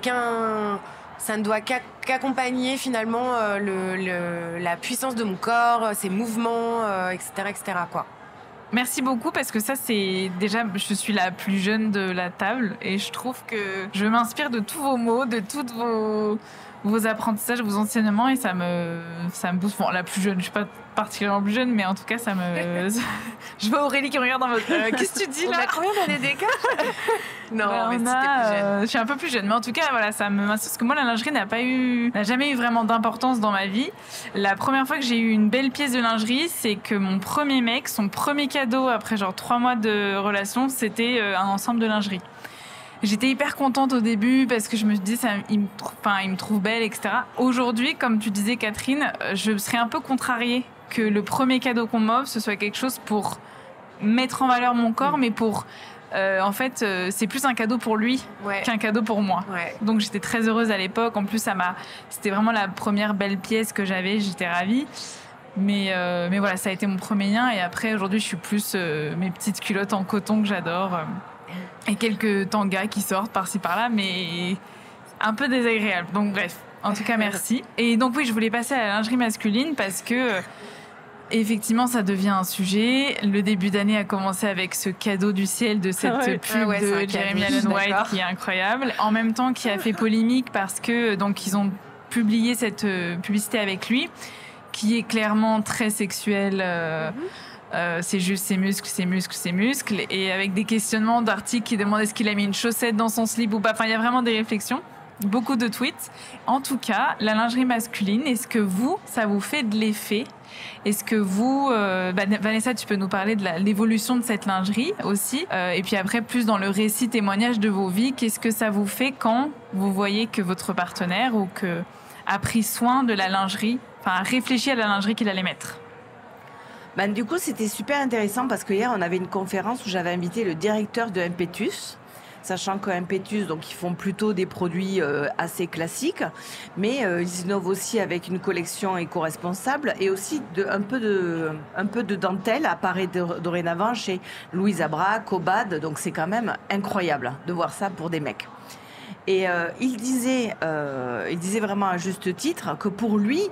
ça ne doit qu'accompagner finalement la puissance de mon corps, ses mouvements, etc., quoi. Merci beaucoup parce que ça c'est déjà je suis la plus jeune de la table et je trouve que je m'inspire de tous vos mots, de toutes vos apprentissages, vos enseignements et ça me booste. Bon, la plus jeune, je suis pas particulièrement plus jeune, mais en tout cas, ça me... Je vois Aurélie qui me regarde en mode qu'est-ce que tu dis là? On a combien d'années d'écart? Non, mais c'était plus jeune. Je suis un peu plus jeune, mais en tout cas, voilà, ça me m'assure parce que moi, la lingerie n'a jamais eu vraiment d'importance dans ma vie. La première fois que j'ai eu une belle pièce de lingerie, c'est que mon premier mec, son premier cadeau après genre 3 mois de relation, c'était un ensemble de lingerie. J'étais hyper contente au début parce que je me disais il me trouve belle, etc. Aujourd'hui, comme tu disais Catherine, je serais un peu contrariée que le premier cadeau qu'on m'offre, ce soit quelque chose pour mettre en valeur mon corps, mais pour... en fait, c'est plus un cadeau pour lui qu'un cadeau pour moi. Ouais. Donc j'étais très heureuse à l'époque. En plus, c'était vraiment la première belle pièce que j'avais. J'étais ravie. Mais voilà, ça a été mon premier lien. Et après, aujourd'hui, je suis plus mes petites culottes en coton que j'adore. Et quelques tangas qui sortent par-ci par-là, mais un peu désagréable. Donc bref, en tout cas, merci. Et donc oui, je voulais passer à la lingerie masculine parce que effectivement, ça devient un sujet. Le début d'année a commencé avec ce cadeau du ciel de cette pub de Jeremy Allen White qui est incroyable. En même temps, qui a fait polémique parce que donc ils ont publié cette publicité avec lui, qui est clairement très sexuelle. C'est juste ses muscles, et avec des questionnements d'articles qui demandent est-ce qu'il a mis une chaussette dans son slip ou pas. Enfin, il y a vraiment des réflexions, beaucoup de tweets. En tout cas, la lingerie masculine, est-ce que ça vous fait de l'effet? Est-ce que vous, Vanessa, tu peux nous parler de l'évolution de cette lingerie aussi, et puis après plus dans le récit témoignage de vos vies, qu'est-ce que ça vous fait quand vous voyez que votre partenaire a pris soin de la lingerie, enfin a réfléchi à la lingerie qu'il allait mettre? Du coup, c'était super intéressant parce que hier, on avait une conférence où j'avais invité le directeur de Impetus, sachant que Impetus, donc, ils font plutôt des produits assez classiques, mais ils innovent aussi avec une collection éco-responsable et aussi un peu de dentelle apparaît dorénavant chez Louise Abra, Cobad, donc c'est quand même incroyable de voir ça pour des mecs. Et il disait vraiment à juste titre que pour lui,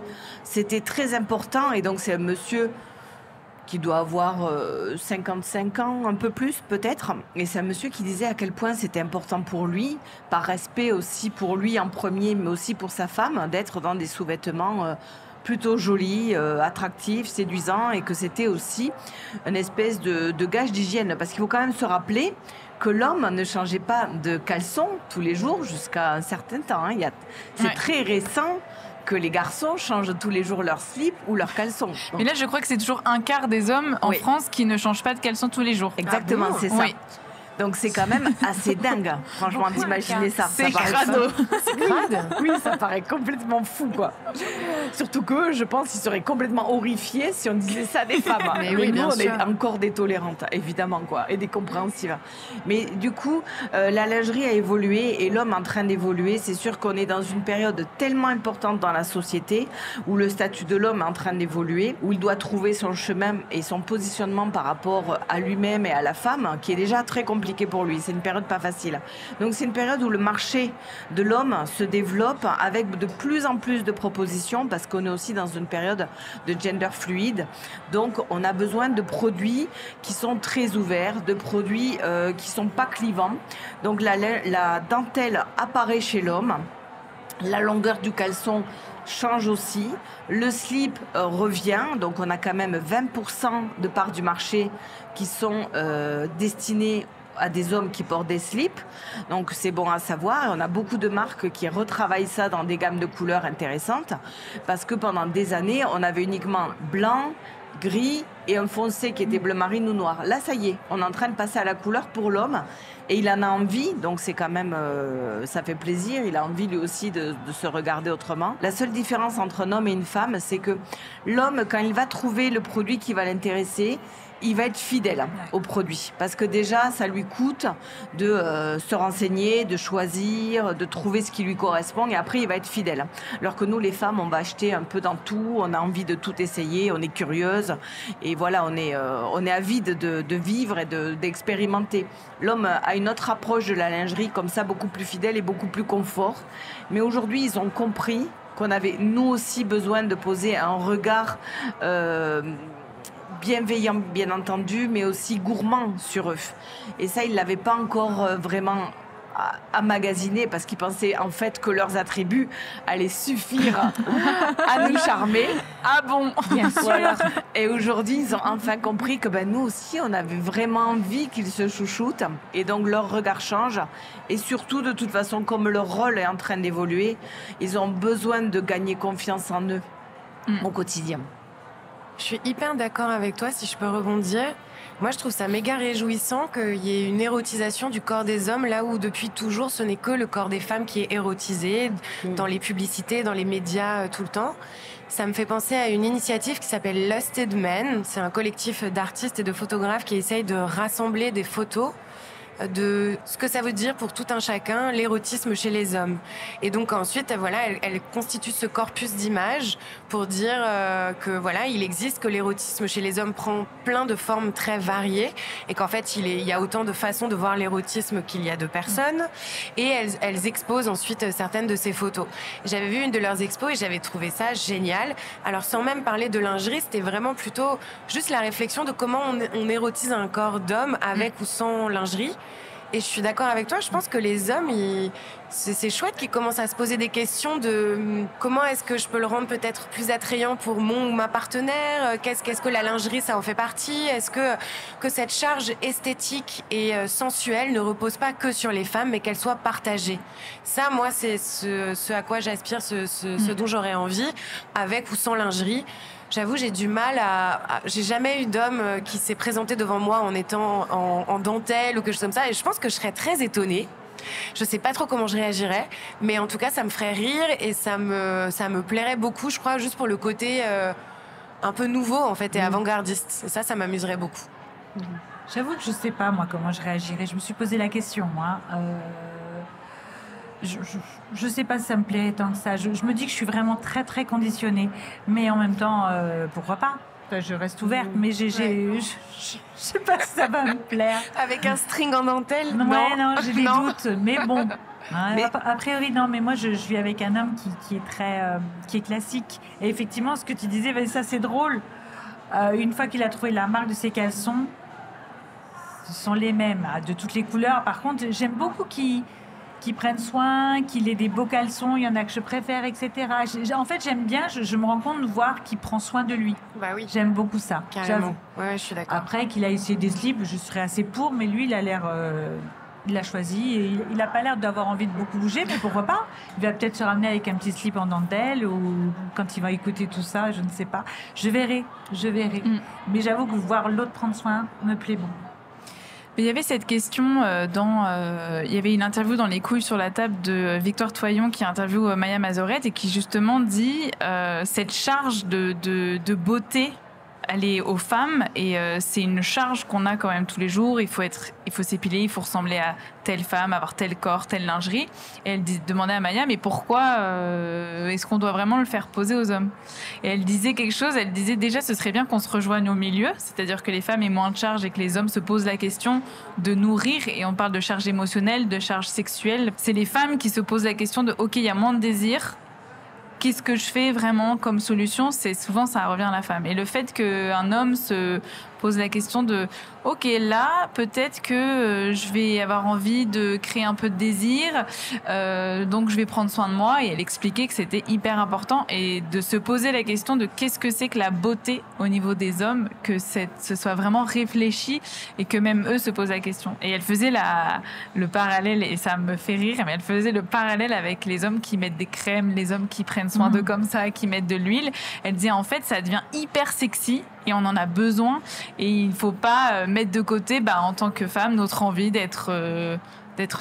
c'était très important, et donc c'est un monsieur qui doit avoir 55 ans, un peu plus peut-être. Et c'est un monsieur qui disait à quel point c'était important pour lui, par respect aussi pour lui en premier, mais aussi pour sa femme, d'être dans des sous-vêtements plutôt jolis, attractifs, séduisants, et que c'était aussi une espèce de gage d'hygiène. Parce qu'il faut quand même se rappeler que l'homme ne changeait pas de caleçon tous les jours jusqu'à un certain temps. C'est très récent que les garçons changent tous les jours leur slip ou leur caleçon. Mais là, je crois que c'est toujours un quart des hommes en France qui ne changent pas de caleçon tous les jours. Exactement, c'est ça. Oui. Donc c'est quand même assez dingue, franchement, d'imaginer ça. C'est crado. C'est crade. Oui, ça paraît complètement fou, quoi. Surtout que je pense qu'ils seraient complètement horrifiés si on disait ça des femmes. Mais oui, bien nous, sûr. On est encore des tolérantes, évidemment, quoi, et des compréhensives. Mais du coup, la lingerie a évolué et l'homme est en train d'évoluer. C'est sûr qu'on est dans une période tellement importante dans la société où le statut de l'homme est en train d'évoluer, où il doit trouver son chemin et son positionnement par rapport à lui-même et à la femme, qui est déjà très compliqué pour lui. C'est une période pas facile. Donc c'est une période où le marché de l'homme se développe avec de plus en plus de propositions parce qu'on est aussi dans une période de gender fluide. Donc on a besoin de produits qui sont très ouverts, de produits qui sont pas clivants. Donc la dentelle apparaît chez l'homme. La longueur du caleçon change aussi. Le slip revient. Donc on a quand même 20% de parts du marché qui sont destinés à des hommes qui portent des slips. Donc c'est bon à savoir. Et on a beaucoup de marques qui retravaillent ça dans des gammes de couleurs intéressantes parce que pendant des années, on avait uniquement blanc, gris et un foncé qui était bleu marine ou noir. Là, ça y est, on est en train de passer à la couleur pour l'homme et il en a envie, donc c'est quand même, ça fait plaisir. Il a envie lui aussi de se regarder autrement. La seule différence entre un homme et une femme, c'est que l'homme, quand il va trouver le produit qui va l'intéresser, il va être fidèle au produit. Parce que déjà, ça lui coûte de se renseigner, de choisir, de trouver ce qui lui correspond. Et après, il va être fidèle. Alors que nous, les femmes, on va acheter un peu dans tout. On a envie de tout essayer. On est curieuse. Et voilà, on est avide de vivre et d'expérimenter. L'homme a une autre approche de la lingerie, comme ça, beaucoup plus fidèle et beaucoup plus confort. Mais aujourd'hui, ils ont compris qu'on avait, nous aussi, besoin de poser un regard bienveillant, bien entendu, mais aussi gourmand sur eux. Et ça, ils ne l'avaient pas encore vraiment à magasiner parce qu'ils pensaient en fait que leurs attributs allaient suffire à nous charmer. Ah bon? Bien sûr. Voilà. Et aujourd'hui, ils ont enfin compris que nous aussi, on avait vraiment envie qu'ils se chouchoutent. Et donc, leur regard change. Et surtout, de toute façon, comme leur rôle est en train d'évoluer, ils ont besoin de gagner confiance en eux au quotidien. Je suis hyper d'accord avec toi, si je peux rebondir. Moi, je trouve ça méga réjouissant qu'il y ait une érotisation du corps des hommes, là où depuis toujours, ce n'est que le corps des femmes qui est érotisé, dans les publicités, dans les médias, tout le temps. Ça me fait penser à une initiative qui s'appelle Lusted Men. C'est un collectif d'artistes et de photographes qui essayent de rassembler des photos de ce que ça veut dire pour tout un chacun l'érotisme chez les hommes. Et donc ensuite, voilà, elle constitue ce corpus d'images pour dire que voilà, il existe, que l'érotisme chez les hommes prend plein de formes très variées et qu'en fait, il y a autant de façons de voir l'érotisme qu'il y a de personnes. Et elles exposent ensuite certaines de ces photos. J'avais vu une de leurs expos et j'avais trouvé ça génial. Alors sans même parler de lingerie, c'était vraiment plutôt juste la réflexion de comment on érotise un corps d'homme avec ou sans lingerie. Et je suis d'accord avec toi, je pense que les hommes, c'est chouette qu'ils commencent à se poser des questions de comment est-ce que je peux le rendre peut-être plus attrayant pour mon ou ma partenaire, qu'est-ce que la lingerie, ça en fait partie, est-ce que cette charge esthétique et sensuelle ne repose pas que sur les femmes, mais qu'elle soit partagée. Ça, moi, c'est ce à quoi j'aspire, ce dont j'aurais envie, avec ou sans lingerie. J'avoue, j'ai du mal j'ai jamais eu d'homme qui s'est présenté devant moi en étant en dentelle ou quelque chose comme ça. Et je pense que je serais très étonnée. Je sais pas trop comment je réagirais, mais en tout cas, ça me ferait rire et ça me plairait beaucoup, je crois, juste pour le côté un peu nouveau, en fait, et avant-gardiste. Et ça m'amuserait beaucoup. J'avoue que je sais pas, moi, comment je réagirais. Je me suis posé la question, moi. Je sais pas si ça me plairait tant que ça. Je me dis que je suis vraiment très très conditionnée, mais en même temps, pourquoi pas? Je reste ouverte, mais je sais pas si ça va me plaire. Avec un string en dentelle? Non, j'ai des doutes, mais bon. Mais a priori, non, mais moi je vis avec un homme qui est très qui est classique. Et effectivement, ce que tu disais, ça c'est drôle. Une fois qu'il a trouvé la marque de ses caleçons, ce sont les mêmes, de toutes les couleurs. Par contre, j'aime beaucoup qui prennent soin, qu'il ait des beaux caleçons, il y en a que je préfère, etc. En fait, j'aime bien, je me rends compte de voir qu'il prend soin de lui. Bah oui. J'aime beaucoup ça. Carrément. Ouais, je suis d'accord. Après, qu'il a essayé des slips, je serais assez pour, mais lui, il a l'air... il l'a choisi et il n'a pas l'air d'avoir envie de beaucoup bouger, mais pourquoi pas? Il va peut-être se ramener avec un petit slip en dentelle ou quand il va écouter tout ça, je ne sais pas. Je verrai. Mais j'avoue que voir l'autre prendre soin me plaît beaucoup. Il y avait cette question il y avait une interview dans Les Couilles sur la table de Victoire Toyon qui interviewe Maya Mazorette et qui justement dit cette charge de beauté, elle est aux femmes et c'est une charge qu'on a quand même tous les jours. Il faut s'épiler, il faut ressembler à telle femme, avoir tel corps, telle lingerie. Et elle demandait à Maya, mais pourquoi est-ce qu'on doit vraiment le faire poser aux hommes? Et elle disait quelque chose, elle disait déjà ce serait bien qu'on se rejoigne au milieu, c'est-à-dire que les femmes aient moins de charge et que les hommes se posent la question de nourrir. Et on parle de charge émotionnelle, de charge sexuelle. C'est les femmes qui se posent la question de ok, il y a moins de désir. Qu'est-ce que je fais vraiment comme solution? C'est souvent ça revient à la femme. Et le fait qu'un homme se pose la question de ok, là peut-être que je vais avoir envie de créer un peu de désir, donc je vais prendre soin de moi. Et elle expliquait que c'était hyper important et de se poser la question de qu'est-ce que c'est que la beauté au niveau des hommes, que ce soit vraiment réfléchi et que même eux se posent la question. Et elle faisait le parallèle, et ça me fait rire, mais elle faisait le parallèle avec les hommes qui mettent des crèmes, les hommes qui prennent soin d'eux comme ça, qui mettent de l'huile. Elle disait en fait ça devient hyper sexy et on en a besoin et il faut pas mettre de côté en tant que femme notre envie d'être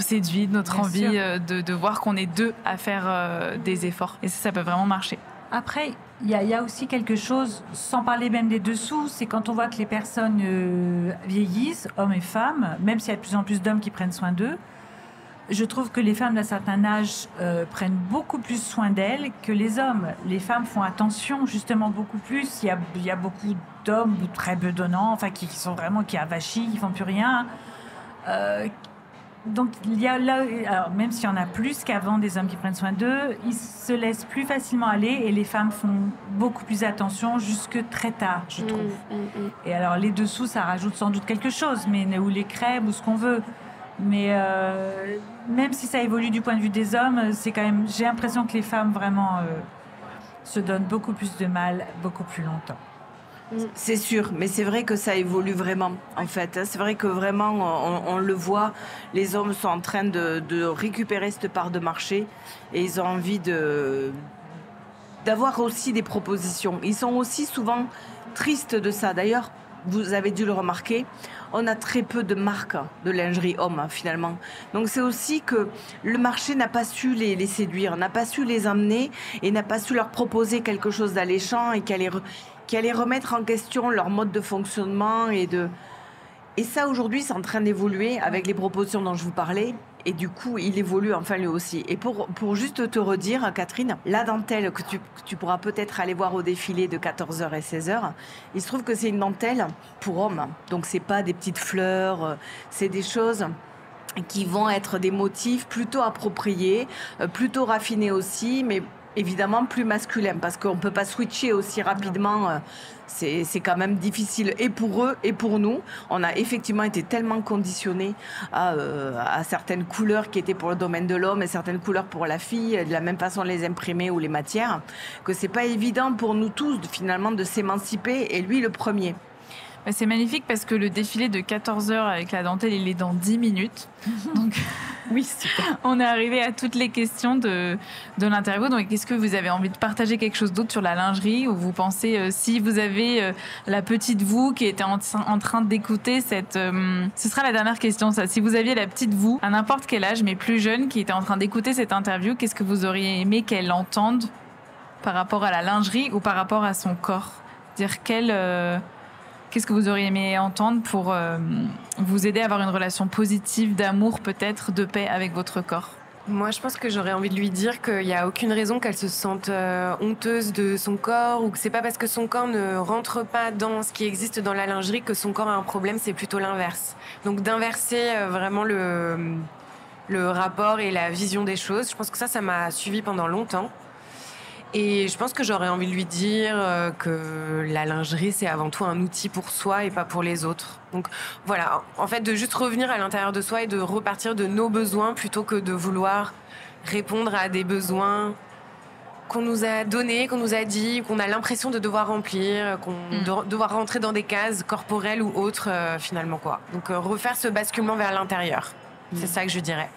séduite, notre envie de voir qu'on est deux à faire des efforts, et ça peut vraiment marcher. Après, il y a aussi quelque chose, sans parler même des dessous, c'est quand on voit que les personnes vieillissent, hommes et femmes, même s'il y a de plus en plus d'hommes qui prennent soin d'eux, je trouve que les femmes d'un certain âge prennent beaucoup plus soin d'elles que les hommes. Les femmes font attention justement beaucoup plus. Il y a beaucoup d'hommes très bedonnants, enfin qui sont vraiment qui avachis, qui font plus rien. Donc il y a là, alors, même s'il y en a plus qu'avant des hommes qui prennent soin d'eux, ils se laissent plus facilement aller et les femmes font beaucoup plus attention jusque très tard, je trouve. Et alors les dessous, ça rajoute sans doute quelque chose, mais ou les crèmes ou ce qu'on veut. Mais même si ça évolue du point de vue des hommes, c'est quand même, j'ai l'impression que les femmes vraiment se donnent beaucoup plus de mal, beaucoup plus longtemps. C'est sûr, mais c'est vrai que ça évolue vraiment, en fait. C'est vrai que vraiment, on le voit, les hommes sont en train de récupérer cette part de marché et ils ont envie d'avoir aussi des propositions. Ils sont aussi souvent tristes de ça. D'ailleurs, vous avez dû le remarquer, on a très peu de marques de lingerie homme, finalement. Donc c'est aussi que le marché n'a pas su les séduire, n'a pas su les emmener et n'a pas su leur proposer quelque chose d'alléchant et qui allait remettre en question leur mode de fonctionnement. Et ça, aujourd'hui, c'est en train d'évoluer avec les propositions dont je vous parlais. Et du coup, il évolue enfin lui aussi. Et pour juste te redire, Catherine, la dentelle que tu pourras peut-être aller voir au défilé de 14h et 16h, il se trouve que c'est une dentelle pour hommes. Donc, c'est pas des petites fleurs, c'est des choses qui vont être des motifs plutôt appropriés, plutôt raffinés aussi, mais évidemment plus masculins, parce qu'on ne peut pas switcher aussi rapidement. C'est quand même difficile et pour eux et pour nous. On a effectivement été tellement conditionnés à certaines couleurs qui étaient pour le domaine de l'homme et certaines couleurs pour la fille, de la même façon les imprimés ou les matières, que c'est pas évident pour nous tous finalement de s'émanciper, et lui le premier. C'est magnifique parce que le défilé de 14h avec la dentelle, il est dans 10 minutes. Donc, oui, super. On est arrivé à toutes les questions de l'interview. Donc, est-ce que vous avez envie de partager quelque chose d'autre sur la lingerie, ou vous pensez, si vous avez la petite vous qui était en train d'écouter ce sera la dernière question, ça. Si vous aviez la petite vous, à n'importe quel âge, mais plus jeune, qui était en train d'écouter cette interview, qu'est-ce que vous auriez aimé qu'elle entende par rapport à la lingerie ou par rapport à son corps? Dire qu'est-ce que vous auriez aimé entendre pour vous aider à avoir une relation positive, d'amour peut-être, de paix avec votre corps? Moi, je pense que j'aurais envie de lui dire qu'il n'y a aucune raison qu'elle se sente honteuse de son corps, ou que c'est pas parce que son corps ne rentre pas dans ce qui existe dans la lingerie que son corps a un problème, c'est plutôt l'inverse. Donc d'inverser vraiment le rapport et la vision des choses. Je pense que ça m'a suivi pendant longtemps. Et je pense que j'aurais envie de lui dire que la lingerie, c'est avant tout un outil pour soi et pas pour les autres. Donc voilà, en fait, de juste revenir à l'intérieur de soi et de repartir de nos besoins plutôt que de vouloir répondre à des besoins qu'on nous a donnés, qu'on nous a dit, qu'on a l'impression de devoir remplir, de devoir rentrer dans des cases corporelles ou autres, finalement, quoi. Donc refaire ce basculement vers l'intérieur. C'est ça que je dirais.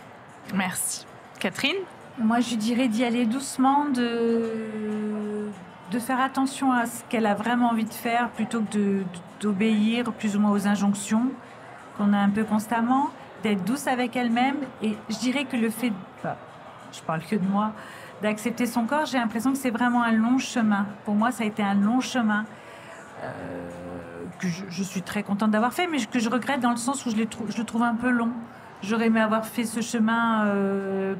Merci. Catherine ? Moi, je dirais d'y aller doucement, de faire attention à ce qu'elle a vraiment envie de faire plutôt que d'obéir plus ou moins aux injonctions qu'on a un peu constamment, d'être douce avec elle-même. Et je dirais que le fait, je parle que de moi, d'accepter son corps, j'ai l'impression que c'est vraiment un long chemin. Pour moi, ça a été un long chemin que je suis très contente d'avoir fait, mais que je regrette dans le sens où je le trouve un peu long. J'aurais aimé avoir fait ce chemin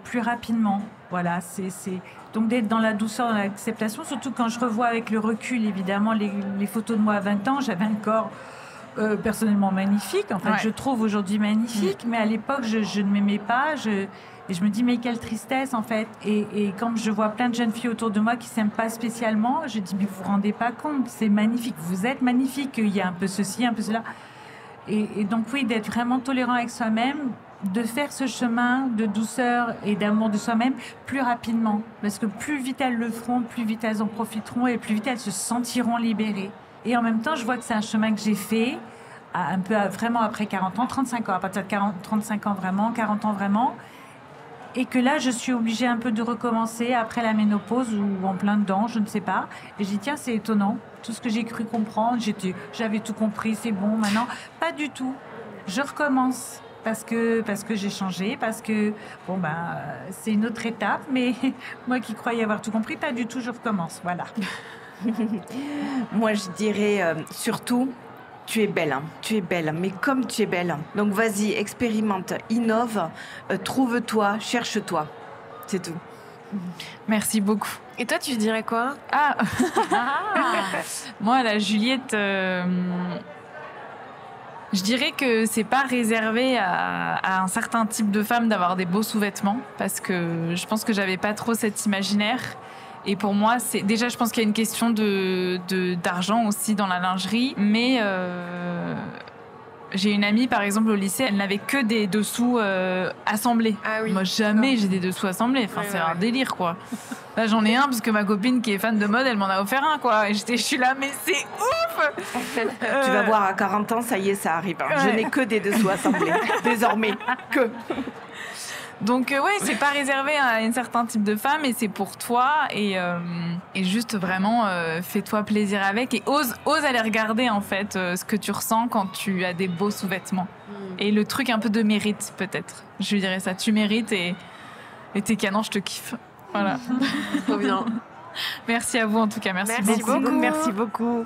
plus rapidement. Voilà, donc d'être dans la douceur, dans l'acceptation, surtout quand je revois avec le recul, évidemment, les photos de moi à 20 ans, j'avais un corps personnellement magnifique. En fait, ouais. Je trouve aujourd'hui magnifique, mais à l'époque, je ne m'aimais pas. Et je me dis, mais quelle tristesse, en fait. Et quand je vois plein de jeunes filles autour de moi qui ne s'aiment pas spécialement, je dis, mais vous vous rendez pas compte, c'est magnifique. Vous êtes magnifique, il y a un peu ceci, un peu cela. Et donc, oui, d'être vraiment tolérant avec soi-même, de faire ce chemin de douceur et d'amour de soi-même plus rapidement. Parce que plus vite elles le feront, plus vite elles en profiteront et plus vite elles se sentiront libérées. Et en même temps, je vois que c'est un chemin que j'ai fait un peu vraiment après 40 ans, 35 ans, à partir de 35 ans vraiment, 40 ans vraiment. Et que là, je suis obligée un peu de recommencer après la ménopause ou en plein dedans, je ne sais pas. Et j'ai dit, tiens, c'est étonnant. Tout ce que j'ai cru comprendre, j'avais tout compris, c'est bon, maintenant. Pas du tout. Je recommence. Parce que j'ai changé, parce que c'est une autre étape, mais moi qui croyais avoir tout compris, pas du tout, je recommence, voilà. Moi je dirais surtout, tu es belle, mais comme tu es belle. Donc vas-y, expérimente, innove, trouve-toi, cherche-toi, c'est tout. Merci beaucoup. Et toi, tu dirais quoi? Moi, la Juliette... Je dirais que c'est pas réservé à un certain type de femme d'avoir des beaux sous-vêtements, parce que je pense que j'avais pas trop cet imaginaire. Et pour moi, déjà, je pense qu'il y a une question d'argent aussi dans la lingerie, mais J'ai une amie, par exemple, au lycée, elle n'avait que des dessous assemblés. Ah oui. Moi, jamais j'ai des dessous assemblés. Enfin, c'est un délire, quoi. Là, j'en ai un parce que ma copine qui est fan de mode, elle m'en a offert un, quoi. Et je suis là, mais c'est ouf. Tu vas voir, à 40 ans, ça y est, ça arrive. Hein. Je n'ai que des dessous assemblés, désormais. Que. Donc ouais, c'est pas réservé à un certain type de femme et c'est pour toi et juste vraiment fais-toi plaisir avec et ose aller regarder en fait ce que tu ressens quand tu as des beaux sous-vêtements et le truc un peu de mérite peut-être. Je lui dirais ça, tu mérites et t'es canon, je te kiffe. Voilà. Trop bien. Merci à vous en tout cas, merci beaucoup. Merci beaucoup.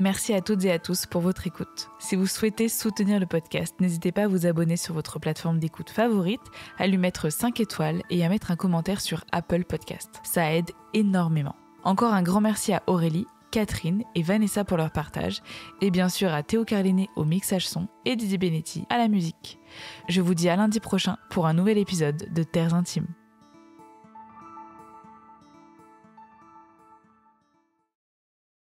Merci à toutes et à tous pour votre écoute. Si vous souhaitez soutenir le podcast, n'hésitez pas à vous abonner sur votre plateforme d'écoute favorite, à lui mettre 5 étoiles et à mettre un commentaire sur Apple Podcast. Ça aide énormément. Encore un grand merci à Aurélie, Catherine et Vanessa pour leur partage, et bien sûr à Théo Carlinet au mixage son et Didier Benetti à la musique. Je vous dis à lundi prochain pour un nouvel épisode de Terres Intimes.